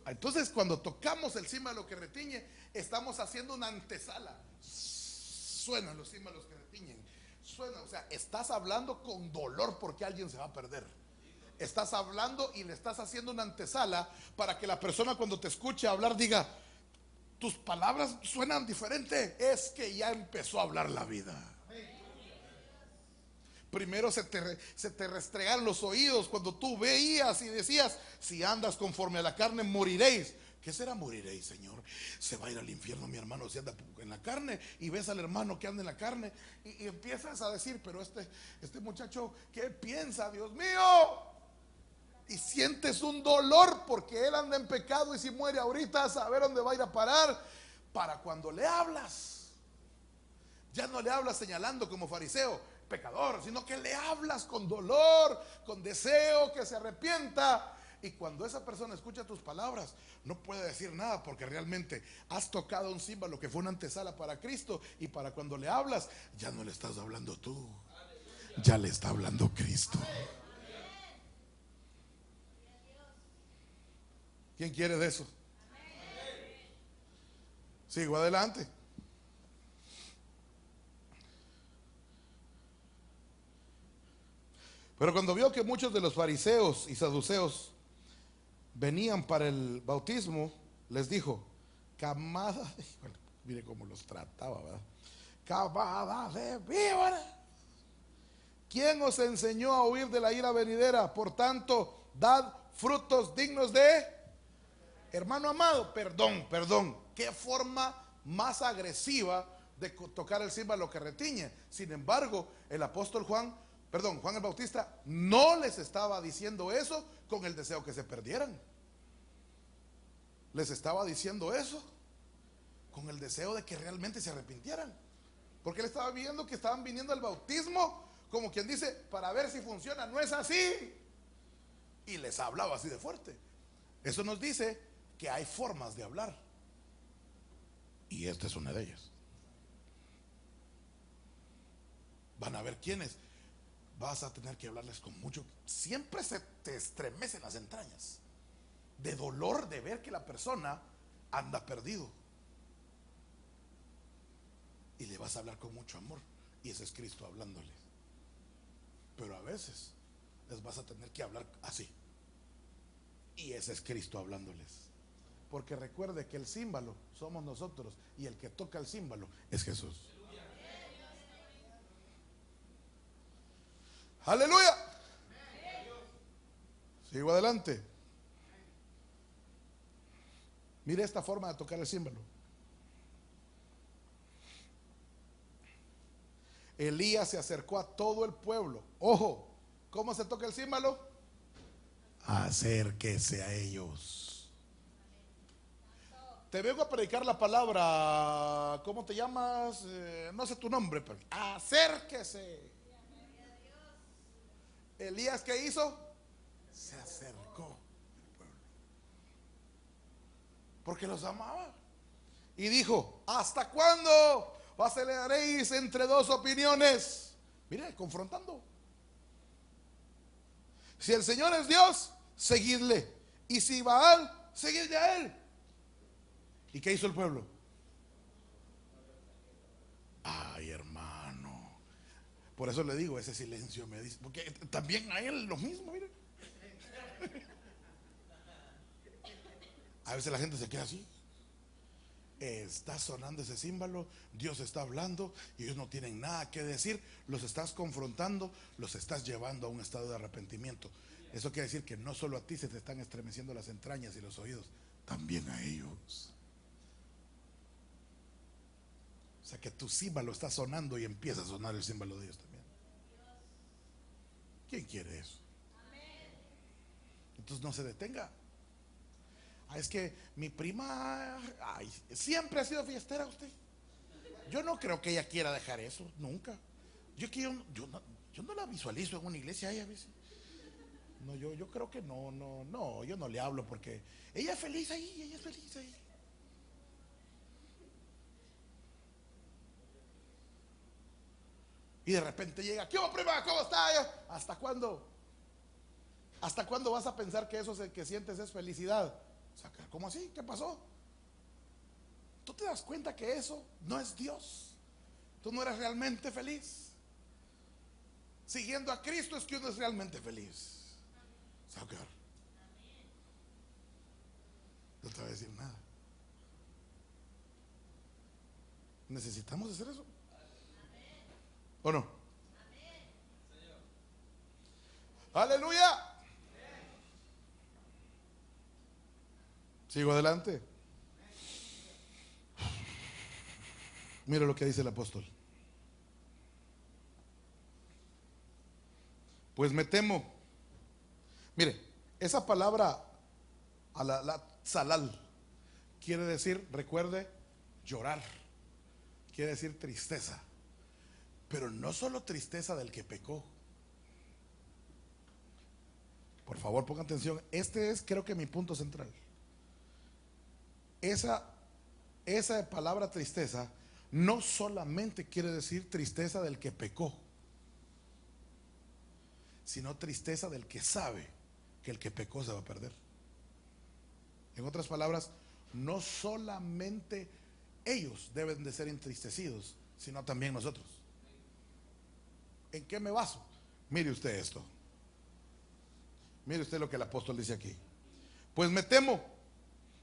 Entonces cuando tocamos el címbalo que retiñe, estamos haciendo una antesala. Suenan los címbalos que retiñen. Suena, o sea, estás hablando con dolor porque alguien se va a perder. Estás hablando y le estás haciendo una antesala para que la persona cuando te escuche hablar diga, tus palabras suenan diferente. Es que ya empezó a hablar la vida. Primero se te restregaron los oídos cuando tú veías y decías, si andas conforme a la carne moriréis. ¿Qué será moriréis, Señor? Se va a ir al infierno mi hermano si anda en la carne. Y ves al hermano que anda en la carne y empiezas a decir, pero este muchacho, ¿qué piensa? Dios mío. Y sientes un dolor porque él anda en pecado y si muere ahorita a saber dónde va a ir a parar. Para cuando le hablas, ya no le hablas señalando como fariseo, pecador, sino que le hablas con dolor, con deseo que se arrepienta. Y cuando esa persona escucha tus palabras, no puede decir nada porque realmente has tocado un címbalo que fue una antesala para Cristo. Y para cuando le hablas, ya no le estás hablando tú, ya le está hablando Cristo. ¿Quién quiere de eso? Sigo adelante. Pero cuando vio que muchos de los fariseos y saduceos venían para el bautismo, les dijo, camada, mire cómo los trataba, ¿verdad? Camada de víbora, ¿quién os enseñó a huir de la ira venidera? Por tanto, dad frutos dignos de, hermano amado, perdón, qué forma más agresiva de tocar el címbalo que retiñe. Sin embargo, el apóstol Juan el Bautista no les estaba diciendo eso con el deseo que se perdieran. Les estaba diciendo eso con el deseo de que realmente se arrepintieran. Porque él estaba viendo que estaban viniendo al bautismo como quien dice, para ver si funciona. No es así. Y les hablaba así de fuerte. Eso nos dice que hay formas de hablar. Y esta es una de ellas. Van a ver quiénes. Vas a tener que hablarles con mucho. Siempre se te estremecen las entrañas de dolor de ver que la persona anda perdido. Y le vas a hablar con mucho amor. Y ese es Cristo hablándoles. Pero a veces les vas a tener que hablar así. Y ese es Cristo hablándoles. Porque recuerde que el címbalo somos nosotros. Y el que toca el címbalo es Jesús. Aleluya. Sigo adelante. Mire esta forma de tocar el címbalo. Elías se acercó a todo el pueblo. Ojo, ¿cómo se toca el címbalo? Acérquese a ellos. Te vengo a predicar la palabra. ¿Cómo te llamas? No sé tu nombre, pero acérquese. Elías, ¿qué hizo? Se acercó al pueblo porque los amaba y dijo: ¿hasta cuándo vacilaréis entre dos opiniones? Mire, confrontando. Si el Señor es Dios, seguidle, y si Baal, seguidle a él. ¿Y qué hizo el pueblo? Ay, hermano, por eso le digo, ese silencio me dice, porque también a él lo mismo, mire. A veces la gente se queda así. Está sonando ese címbalo, Dios está hablando y ellos no tienen nada que decir. Los estás confrontando, los estás llevando a un estado de arrepentimiento. Eso quiere decir que no solo a ti se te están estremeciendo las entrañas y los oídos, también a ellos. O sea que tu címbalo está sonando y empieza a sonar el címbalo de ellos también. ¿Quién quiere eso? Entonces no se detenga. Es que mi prima, ay, siempre ha sido fiestera usted. Yo no creo que ella quiera dejar eso, nunca. Yo no la visualizo en una iglesia ella a veces. No, yo creo que no, yo no le hablo porque ella es feliz ahí, ella es feliz ahí. Y de repente llega: ¿qué hubo, prima? ¿Cómo está? ¿Hasta cuándo? ¿Hasta cuándo vas a pensar que eso que sientes es felicidad? ¿Cómo así? ¿Qué pasó? Tú te das cuenta que eso no es Dios. Tú no eres realmente feliz. Siguiendo a Cristo es que uno es realmente feliz. ¿Sabes? No te voy a decir nada. ¿Necesitamos hacer eso? ¿O no? Aleluya. Sigo adelante. Mira lo que dice el apóstol. Pues me temo. Mire, esa palabra la salal quiere decir, recuerde, llorar. Quiere decir tristeza. Pero no solo tristeza del que pecó. Por favor, pongan atención. Este es, creo que, mi punto central. Esa palabra tristeza no solamente quiere decir tristeza del que pecó, sino tristeza del que sabe que el que pecó se va a perder. En otras palabras, no solamente ellos deben de ser entristecidos, sino también nosotros. ¿En qué me baso? Mire usted esto. Mire usted lo que el apóstol dice aquí. Pues me temo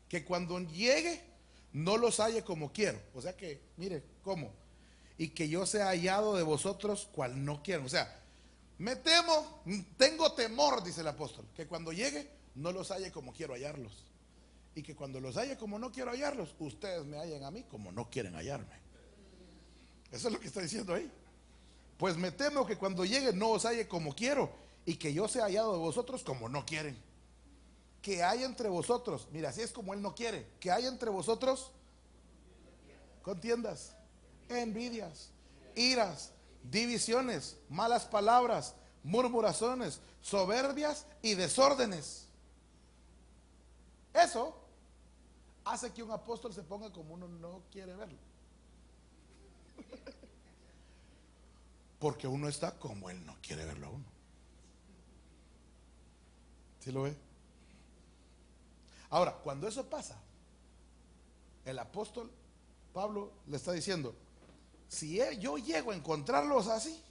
que cuando llegue no los halle como quiero. O sea que, mire, ¿cómo? Y que yo sea hallado de vosotros cual no quiero. O sea, me temo, tengo temor, dice el apóstol, que cuando llegue no los halle como quiero hallarlos. Y que cuando los halle como no quiero hallarlos, ustedes me hallen a mí como no quieren hallarme. Eso es lo que está diciendo ahí. Pues me temo que cuando llegue no os halle como quiero, y que yo sea hallado de vosotros como no quieren. Que hay entre vosotros, mira, así es como él no quiere, que hay entre vosotros contiendas, envidias, iras, divisiones, malas palabras, murmuraciones, soberbias y desórdenes. Eso hace que un apóstol se ponga como uno no quiere verlo. Porque uno está como él no quiere verlo a uno. ¿Sí lo ve? Ahora, cuando eso pasa, el apóstol Pablo le está diciendo: si yo llego a encontrarlos así,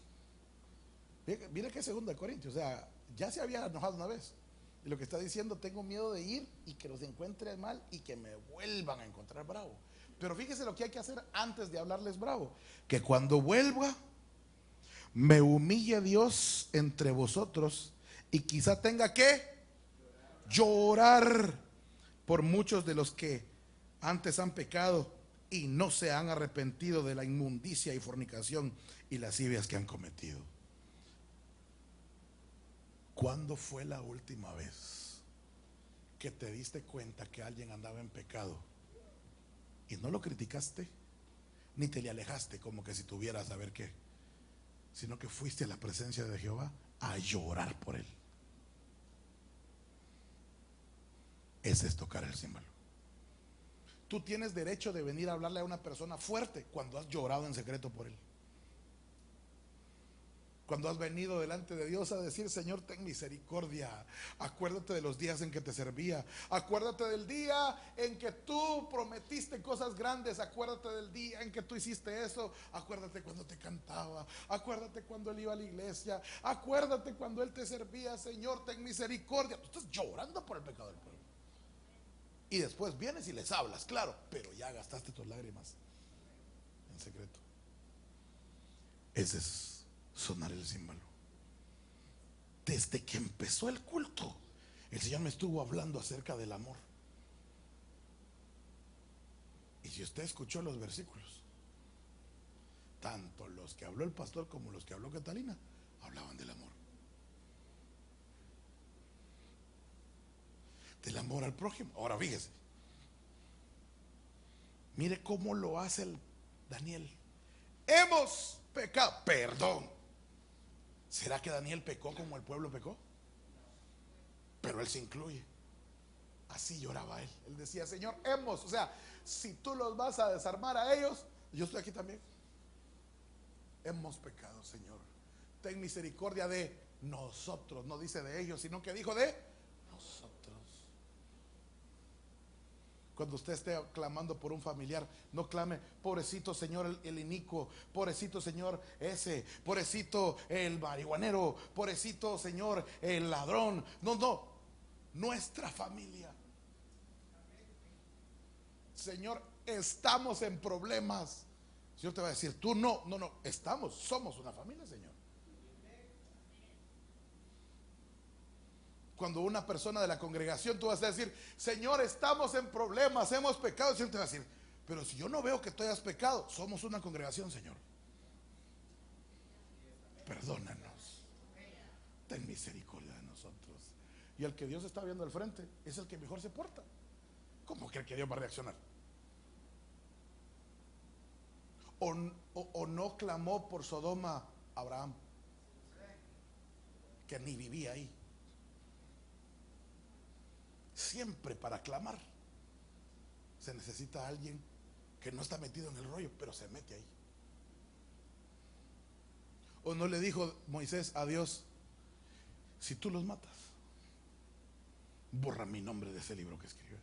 mire que es 2 Corintios, o sea, ya se había enojado una vez. Y lo que está diciendo: tengo miedo de ir y que los encuentre mal y que me vuelvan a encontrar bravo. Pero fíjese lo que hay que hacer antes de hablarles bravo: que cuando vuelva, me humille Dios entre vosotros y quizá tenga que llorar por muchos de los que antes han pecado y no se han arrepentido de la inmundicia y fornicación y lascivias que han cometido. ¿Cuándo fue la última vez que te diste cuenta que alguien andaba en pecado y no lo criticaste, ni te le alejaste como que si tuvieras a ver qué, sino que fuiste a la presencia de Jehová a llorar por él? Ese es tocar el címbalo. Tú tienes derecho de venir a hablarle a una persona fuerte cuando has llorado en secreto por él. Cuando has venido delante de Dios a decir: Señor, ten misericordia. Acuérdate de los días en que te servía. Acuérdate del día en que tú prometiste cosas grandes. Acuérdate del día en que tú hiciste eso. Acuérdate cuando te cantaba. Acuérdate cuando él iba a la iglesia. Acuérdate cuando él te servía. Señor, ten misericordia. Tú estás llorando por el pecado del pueblo. Y después vienes y les hablas, claro, pero ya gastaste tus lágrimas en secreto. Ese es sonar el címbalo. Desde que empezó el culto, el Señor me estuvo hablando acerca del amor. Y si usted escuchó los versículos, tanto los que habló el pastor como los que habló Catalina, hablaban del amor. Del amor al prójimo. Ahora fíjese, mire cómo lo hace el Daniel. Hemos pecado, perdón. ¿Será que Daniel pecó como el pueblo pecó? Pero él se incluye. Así lloraba él. Él decía: Señor, hemos, o sea, si tú los vas a desarmar a ellos, yo estoy aquí también. Hemos pecado, Señor. Ten misericordia de nosotros. No dice de ellos, sino que dijo de nosotros. Cuando usted esté clamando por un familiar, no clame: pobrecito Señor el inicuo, pobrecito Señor ese, pobrecito el marihuanero, pobrecito Señor el ladrón. No, no, nuestra familia. Señor, estamos en problemas. El Señor te va a decir: tú no, no, no, somos una familia, Señor. Cuando una persona de la congregación, tú vas a decir: Señor, estamos en problemas, hemos pecado, el Señor te va a decir: pero si yo no veo que tú hayas pecado, somos una congregación, Señor. Perdónanos, ten misericordia de nosotros. Y el que Dios está viendo al frente es el que mejor se porta. ¿Cómo cree que Dios va a reaccionar? ¿O no clamó por Sodoma Abraham, que ni vivía ahí? Siempre para clamar se necesita alguien que no está metido en el rollo, pero se mete ahí. ¿O no le dijo Moisés a Dios: si tú los matas, borra mi nombre de ese libro que escribes?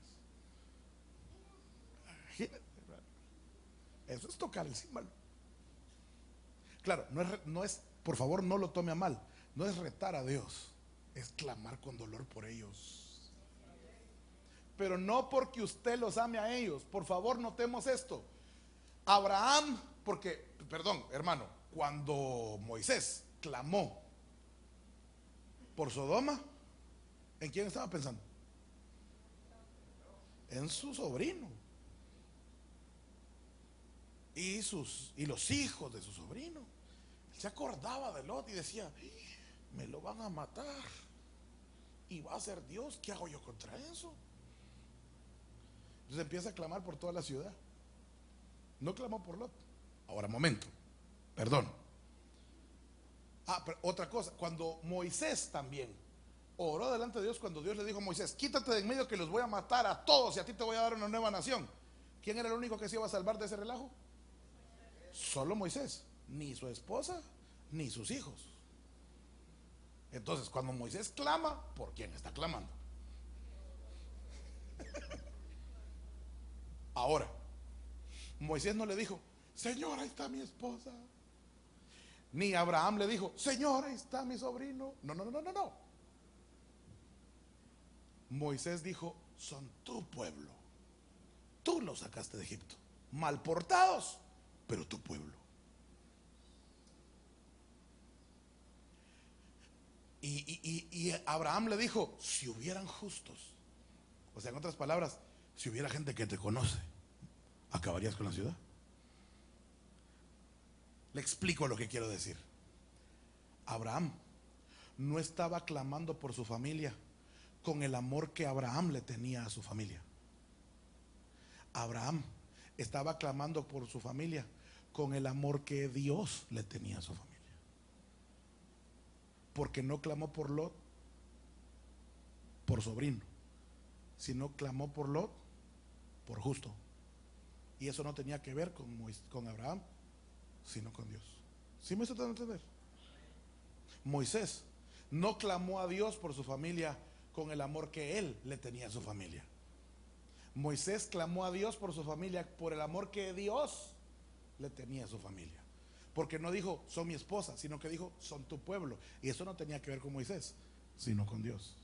Eso es tocar el címbalo. Claro, no es, por favor, no lo tome a mal, no es retar a Dios, es clamar con dolor por ellos. Pero no porque usted los ame a ellos. Por favor, notemos esto. Abraham, porque, perdón, hermano, cuando Moisés clamó por Sodoma, ¿en quién estaba pensando? En su sobrino y los hijos de su sobrino. Él se acordaba de Lot y decía: me lo van a matar y va a ser Dios, ¿qué hago yo contra eso? Entonces empieza a clamar por toda la ciudad. No clamó por Lot. Ahora, momento, perdón. Pero otra cosa, cuando Moisés también oró delante de Dios, cuando Dios le dijo a Moisés: quítate de en medio que los voy a matar a todos y a ti te voy a dar una nueva nación. ¿Quién era el único que se iba a salvar de ese relajo? Solo Moisés, ni su esposa ni sus hijos. Entonces, cuando Moisés clama, ¿por quién está clamando? Ahora, Moisés no le dijo: Señor, ahí está mi esposa. Ni Abraham le dijo: Señor, ahí está mi sobrino. No, no, no, no, no. Moisés dijo: son tu pueblo. Tú los sacaste de Egipto. Mal portados, pero tu pueblo. Y Abraham le dijo, si hubieran justos, o sea, en otras palabras, si hubiera gente que te conoce, ¿acabarías con la ciudad? Le explico lo que quiero decir. Abraham no estaba clamando por su familia con el amor que Abraham le tenía a su familia. Abraham estaba clamando por su familia con el amor que Dios le tenía a su familia. Porque no clamó por Lot, por sobrino, sino clamó por Lot, por justo. Y eso no tenía que ver con Abraham, sino con Dios. ¿Sí me está dando a entender? Moisés no clamó a Dios por su familia con el amor que él le tenía a su familia. Moisés clamó a Dios por su familia por el amor que Dios le tenía a su familia. Porque no dijo, son mi esposa, sino que dijo, son tu pueblo. Y eso no tenía que ver con Moisés, sino con Dios.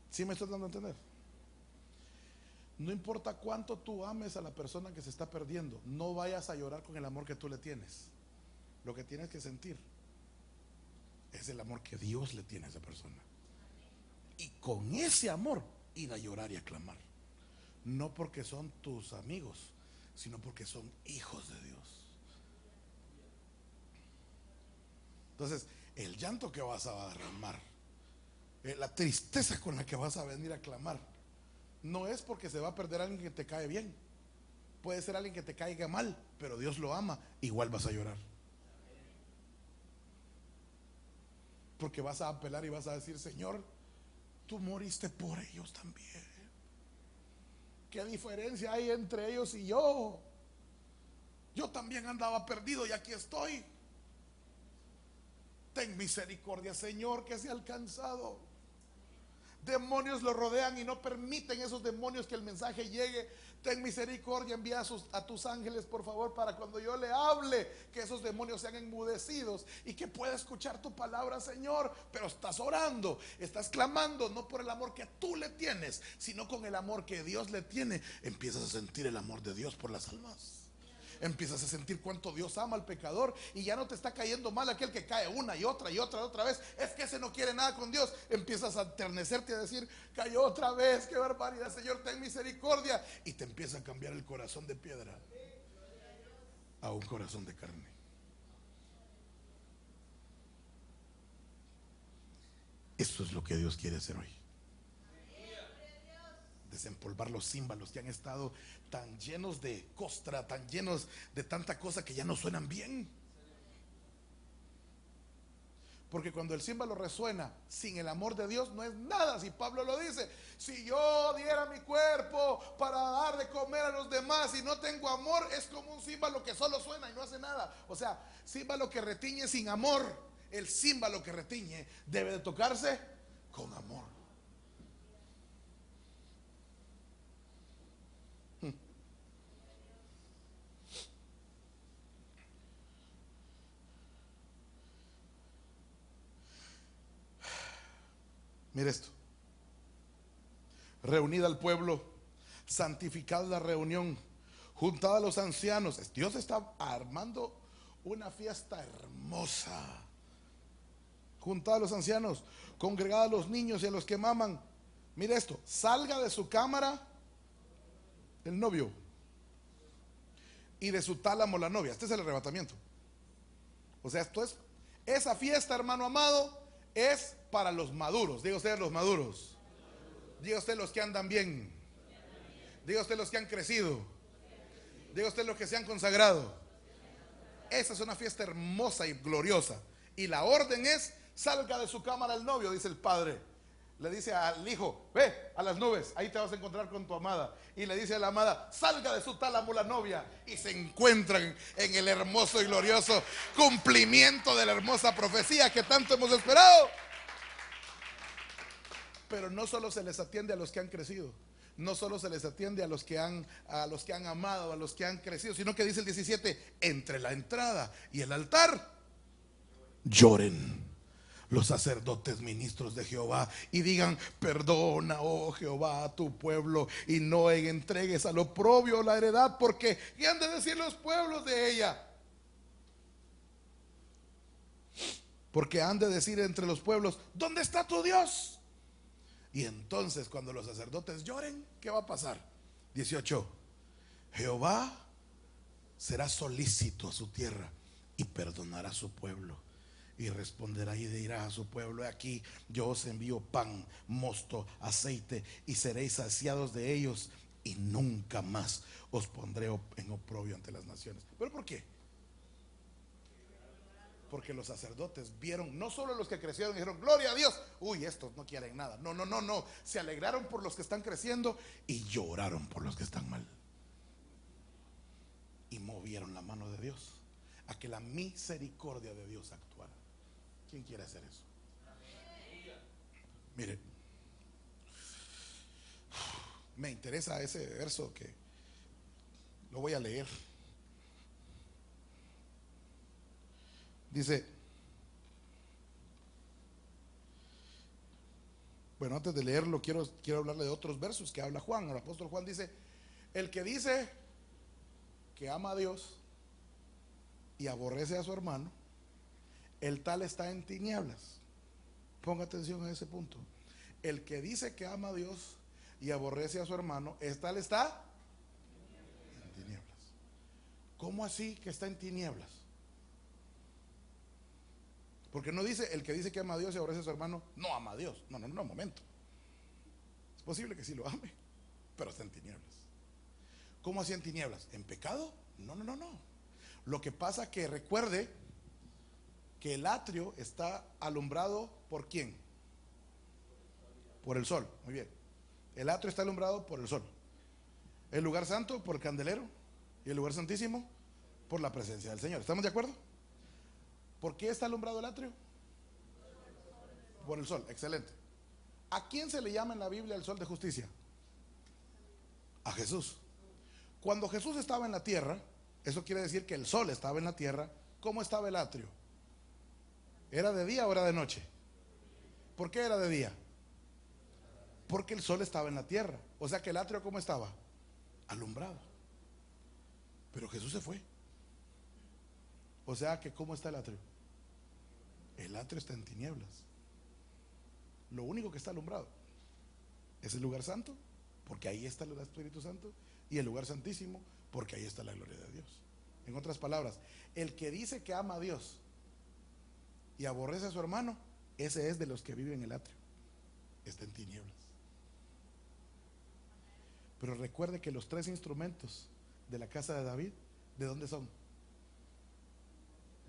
¿Sí me estás dando a entender? No importa cuánto tú ames a la persona que se está perdiendo, no vayas a llorar con el amor que tú le tienes. Lo que tienes que sentir es el amor que Dios le tiene a esa persona. Y con ese amor ir a llorar y a clamar. No porque son tus amigos, sino porque son hijos de Dios. Entonces, el llanto que vas a derramar, la tristeza con la que vas a venir a clamar, no es porque se va a perder alguien que te cae bien. Puede ser alguien que te caiga mal, pero Dios lo ama, igual vas a llorar. Porque vas a apelar y vas a decir, Señor, tú moriste por ellos también. ¿Qué diferencia hay entre ellos y yo? Yo también andaba perdido y aquí estoy. Ten misericordia, Señor, que se ha alcanzado. Demonios lo rodean y no permiten esos demonios que el mensaje llegue. Ten misericordia, envía a tus ángeles, por favor, para cuando yo le hable, que esos demonios sean enmudecidos y que pueda escuchar tu palabra, Señor. Pero estás orando, estás clamando, no por el amor que tú le tienes, sino con el amor que Dios le tiene. Empiezas a sentir el amor de Dios por las almas. Empiezas a sentir cuánto Dios ama al pecador y ya no te está cayendo mal aquel que cae una y otra vez. Es que ese no quiere nada con Dios. Empiezas a enternecerte y a decir, cayó otra vez, qué barbaridad, Señor, ten misericordia. Y te empieza a cambiar el corazón de piedra a un corazón de carne. Eso es lo que Dios quiere hacer hoy. Desempolvar los címbalos que han estado tan llenos de costra, tan llenos de tanta cosa que ya no suenan bien. Porque cuando el címbalo resuena sin el amor de Dios no es nada. Si Pablo lo dice, si yo diera mi cuerpo para dar de comer a los demás y no tengo amor, es como un címbalo que solo suena y no hace nada. O sea, címbalo que retiñe sin amor. El címbalo que retiñe debe de tocarse con amor. Mire esto. Reunida al pueblo, santificada la reunión, juntada a los ancianos. Dios está armando una fiesta hermosa. Juntada a los ancianos, congregada a los niños y a los que maman. Mire esto, salga de su cámara el novio y de su tálamo la novia. Este es el arrebatamiento. O sea, esto es, esa fiesta, hermano amado, es para los maduros. Diga usted los maduros. Diga usted los que andan bien. Diga usted los que han crecido. Diga usted los que se han consagrado. Esa es una fiesta hermosa y gloriosa. Y la orden es, salga de su cámara el novio, dice el padre. Le dice al hijo, ve a las nubes, ahí te vas a encontrar con tu amada. Y le dice a la amada, salga de su tálamo la novia. Y se encuentran en el hermoso y glorioso cumplimiento de la hermosa profecía que tanto hemos esperado. Pero no solo se les atiende a los que han crecido, no solo se les atiende a los que han amado, a los que han crecido, sino que dice el 17, entre la entrada y el altar lloren los sacerdotes ministros de Jehová y digan, perdona, oh Jehová, a tu pueblo y no entregues al oprobio la heredad, porque ¿qué han de decir los pueblos de ella? porque han de decir entre los pueblos: ¿dónde está tu Dios? Y entonces cuando los sacerdotes lloren, ¿qué va a pasar? 18. Jehová será solícito a su tierra y perdonará a su pueblo, y responderá y dirá a su pueblo: aquí yo os envío pan, mosto, aceite, y seréis saciados de ellos, y nunca más os pondré en oprobio ante las naciones. ¿Pero por qué? Porque los sacerdotes vieron, no solo los que crecieron y dijeron: gloria a Dios, uy, estos no quieren nada. No, no, no, no. Se alegraron por los que están creciendo y lloraron por los que están mal. Y movieron la mano de Dios a que la misericordia de Dios actuara. ¿Quién quiere hacer eso? Mire, me interesa ese verso que lo voy a leer. Dice, bueno, antes de leerlo quiero hablarle de otros versos que habla Juan. El apóstol Juan dice: el que dice que ama a Dios y aborrece a su hermano, el tal está en tinieblas. Ponga atención a ese punto. El que dice que ama a Dios y aborrece a su hermano, el tal está en tinieblas. ¿Cómo así que está en tinieblas? Porque no dice: el que dice que ama a Dios y aborrece a su hermano no ama a Dios. No, no, no, momento. Es posible que sí lo ame, pero está en tinieblas. ¿Cómo así en tinieblas? ¿En pecado? No, no, no, no. Lo que pasa que recuerde que el atrio está alumbrado ¿por quién? Por el sol. Muy bien. El atrio está alumbrado por el sol. El lugar santo por el candelero. Y el lugar santísimo por la presencia del Señor. ¿Estamos de acuerdo? ¿Por qué está alumbrado el atrio? Por el sol. Excelente. ¿A quién se le llama en la Biblia el sol de justicia? A Jesús. Cuando Jesús estaba en la tierra, eso quiere decir que el sol estaba en la tierra. ¿Cómo estaba el atrio? ¿Era de día o era de noche? ¿Por qué era de día? Porque el sol estaba en la tierra. O sea que el atrio, ¿cómo estaba? Alumbrado. Pero Jesús se fue. O sea que ¿cómo está el atrio? El atrio está en tinieblas. Lo único que está alumbrado es el lugar santo, porque ahí está el Espíritu Santo, y el lugar santísimo, porque ahí está la gloria de Dios. En otras palabras, el que dice que ama a Dios y aborrece a su hermano, ese es de los que viven en el atrio. Está en tinieblas. Pero recuerde que los tres instrumentos de la casa de David, ¿de dónde son?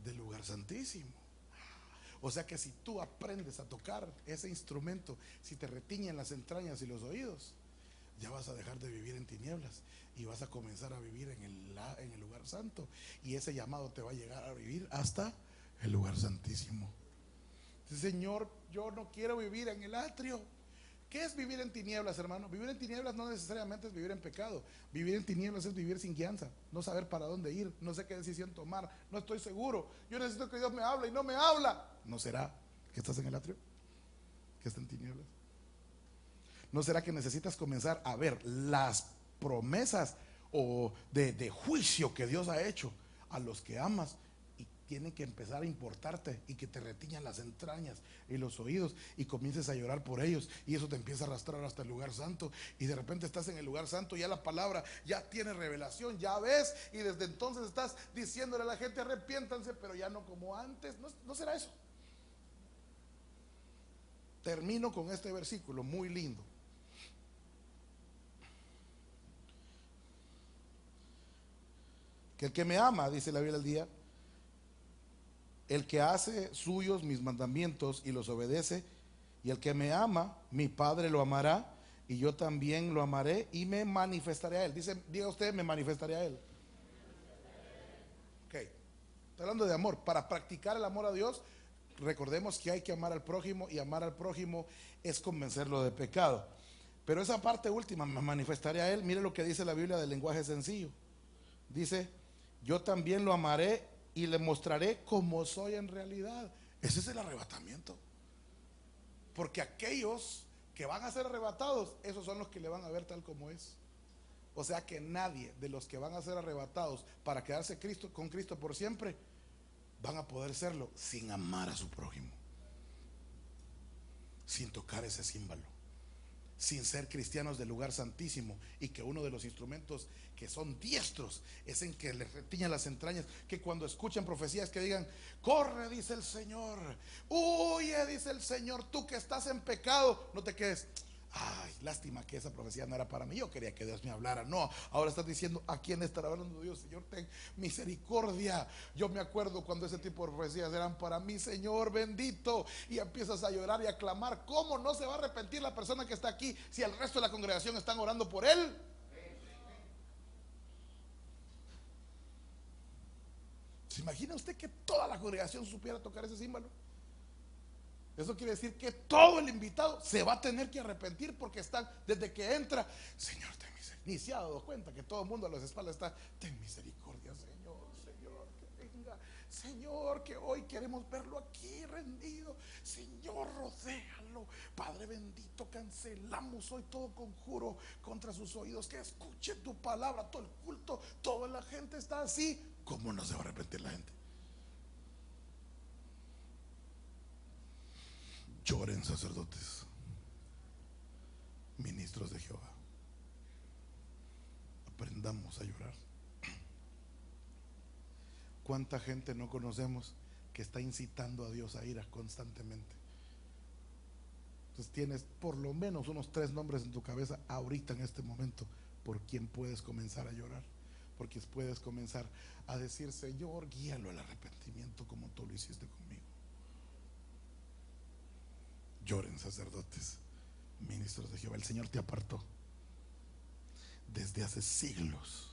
Del lugar santísimo. O sea que si tú aprendes a tocar ese instrumento, si te retiñen las entrañas y los oídos, ya vas a dejar de vivir en tinieblas y vas a comenzar a vivir en el lugar santo. Y ese llamado te va a llegar a vivir hasta el lugar santísimo. Señor, yo no quiero vivir en el atrio. ¿Qué es vivir en tinieblas, hermano? Vivir en tinieblas no necesariamente es vivir en pecado. Vivir en tinieblas es vivir sin guianza, no saber para dónde ir, no sé qué decisión tomar, no estoy seguro. Yo necesito que Dios me hable y no me habla. ¿No será que estás en el atrio? ¿Que estás en tinieblas? ¿No será que necesitas comenzar a ver las promesas o de juicio que Dios ha hecho a los que amas? Tienen que empezar a importarte y que te retiñan las entrañas y los oídos y comiences a llorar por ellos, y eso te empieza a arrastrar hasta el lugar santo, y de repente estás en el lugar santo, ya la palabra ya tiene revelación, ya ves, y desde entonces estás diciéndole a la gente: arrepiéntanse, pero ya no como antes. ¿No será eso? Termino con este versículo muy lindo. Que el que me ama, dice la Biblia al día, el que hace suyos mis mandamientos y los obedece, y el que me ama, mi Padre lo amará, y yo también lo amaré y me manifestaré a él. Diga usted: me manifestaré a él. Ok, está hablando de amor. Para practicar el amor a Dios, recordemos que hay que amar al prójimo, y amar al prójimo es convencerlo de pecado. Pero esa parte última, me manifestaré a él, mire lo que dice la Biblia del lenguaje sencillo. Dice: yo también lo amaré y le mostraré cómo soy en realidad. Ese es el arrebatamiento. Porque aquellos que van a ser arrebatados, esos son los que le van a ver tal como es. O sea que nadie de los que van a ser arrebatados para quedarse con Cristo por siempre van a poder serlo sin amar a su prójimo, sin tocar ese címbalo, sin ser cristianos del lugar santísimo, y que uno de los instrumentos que son diestros es en que les retiñan las entrañas, que cuando escuchen profecías que digan: corre, dice el Señor, huye, dice el Señor, tú que estás en pecado, no te quedes: ay, lástima que esa profecía no era para mí, yo quería que Dios me hablara. No, ahora estás diciendo: ¿a quién estará hablando Dios? Señor, ten misericordia. Yo me acuerdo cuando ese tipo de profecías eran para mí, Señor bendito, y empiezas a llorar y a clamar. ¿Cómo no se va a arrepentir la persona que está aquí si el resto de la congregación están orando por él? ¿Se imagina usted que toda la congregación supiera tocar ese címbalo? Eso quiere decir que todo el invitado se va a tener que arrepentir, porque están desde que entra: Señor, ten misericordia. Ni se ha dado cuenta que todo el mundo a las espaldas está: ten misericordia, Señor, Señor, que venga, Señor, que hoy queremos verlo aquí rendido. Señor, rodéalo. Padre bendito, cancelamos hoy todo conjuro contra sus oídos, que escuche tu palabra. Todo el culto, toda la gente está así. ¿Cómo no se va a arrepentir la gente? Lloren, sacerdotes, ministros de Jehová, aprendamos a llorar. ¿Cuánta gente no conocemos que está incitando a Dios a ira constantemente? Entonces tienes por lo menos unos 3 nombres en tu cabeza ahorita, en este momento, por quien puedes comenzar a llorar, porque puedes comenzar a decir: Señor, guíalo al arrepentimiento como tú lo hiciste conmigo. Lloren, sacerdotes, ministros de Jehová. El Señor te apartó desde hace siglos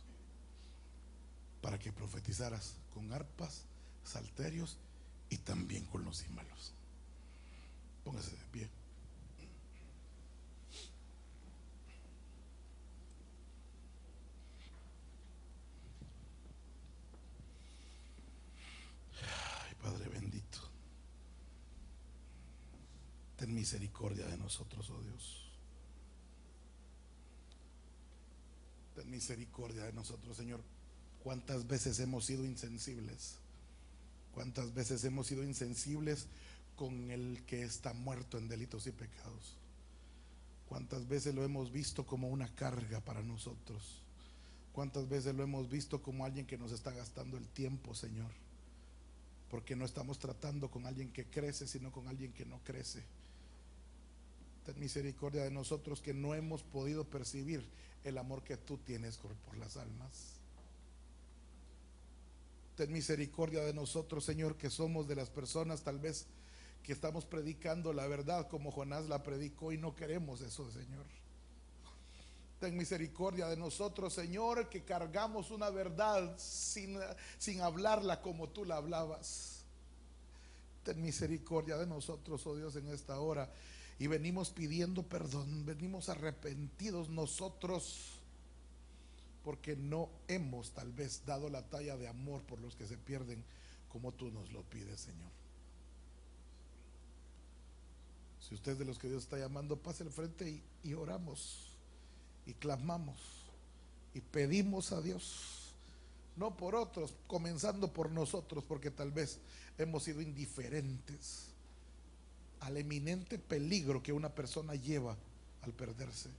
para que profetizaras con arpas, salterios y también con los címbalos. Póngase de pie. Ay, Padre bendito, ten misericordia de nosotros, oh Dios. Ten misericordia de nosotros, Señor. ¿Cuántas veces hemos sido insensibles? ¿Cuántas veces hemos sido insensibles con el que está muerto en delitos y pecados? ¿Cuántas veces lo hemos visto como una carga para nosotros? ¿Cuántas veces lo hemos visto como alguien que nos está gastando el tiempo, Señor? Porque no estamos tratando con alguien que crece, sino con alguien que no crece. Ten misericordia de nosotros que no hemos podido percibir el amor que tú tienes por las almas. Ten misericordia de nosotros, Señor, que somos de las personas tal vez que estamos predicando la verdad como Jonás la predicó y no queremos eso, Señor. Ten misericordia de nosotros, Señor, que cargamos una verdad sin hablarla como tú la hablabas. Ten misericordia de nosotros, oh Dios, en esta hora. Y venimos pidiendo perdón, venimos arrepentidos nosotros, porque no hemos tal vez dado la talla de amor por los que se pierden como tú nos lo pides, Señor. Si usted es de los que Dios está llamando, pase al frente y oramos y clamamos y pedimos a Dios, no por otros, comenzando por nosotros, porque tal vez hemos sido indiferentes al eminente peligro que una persona lleva al perderse.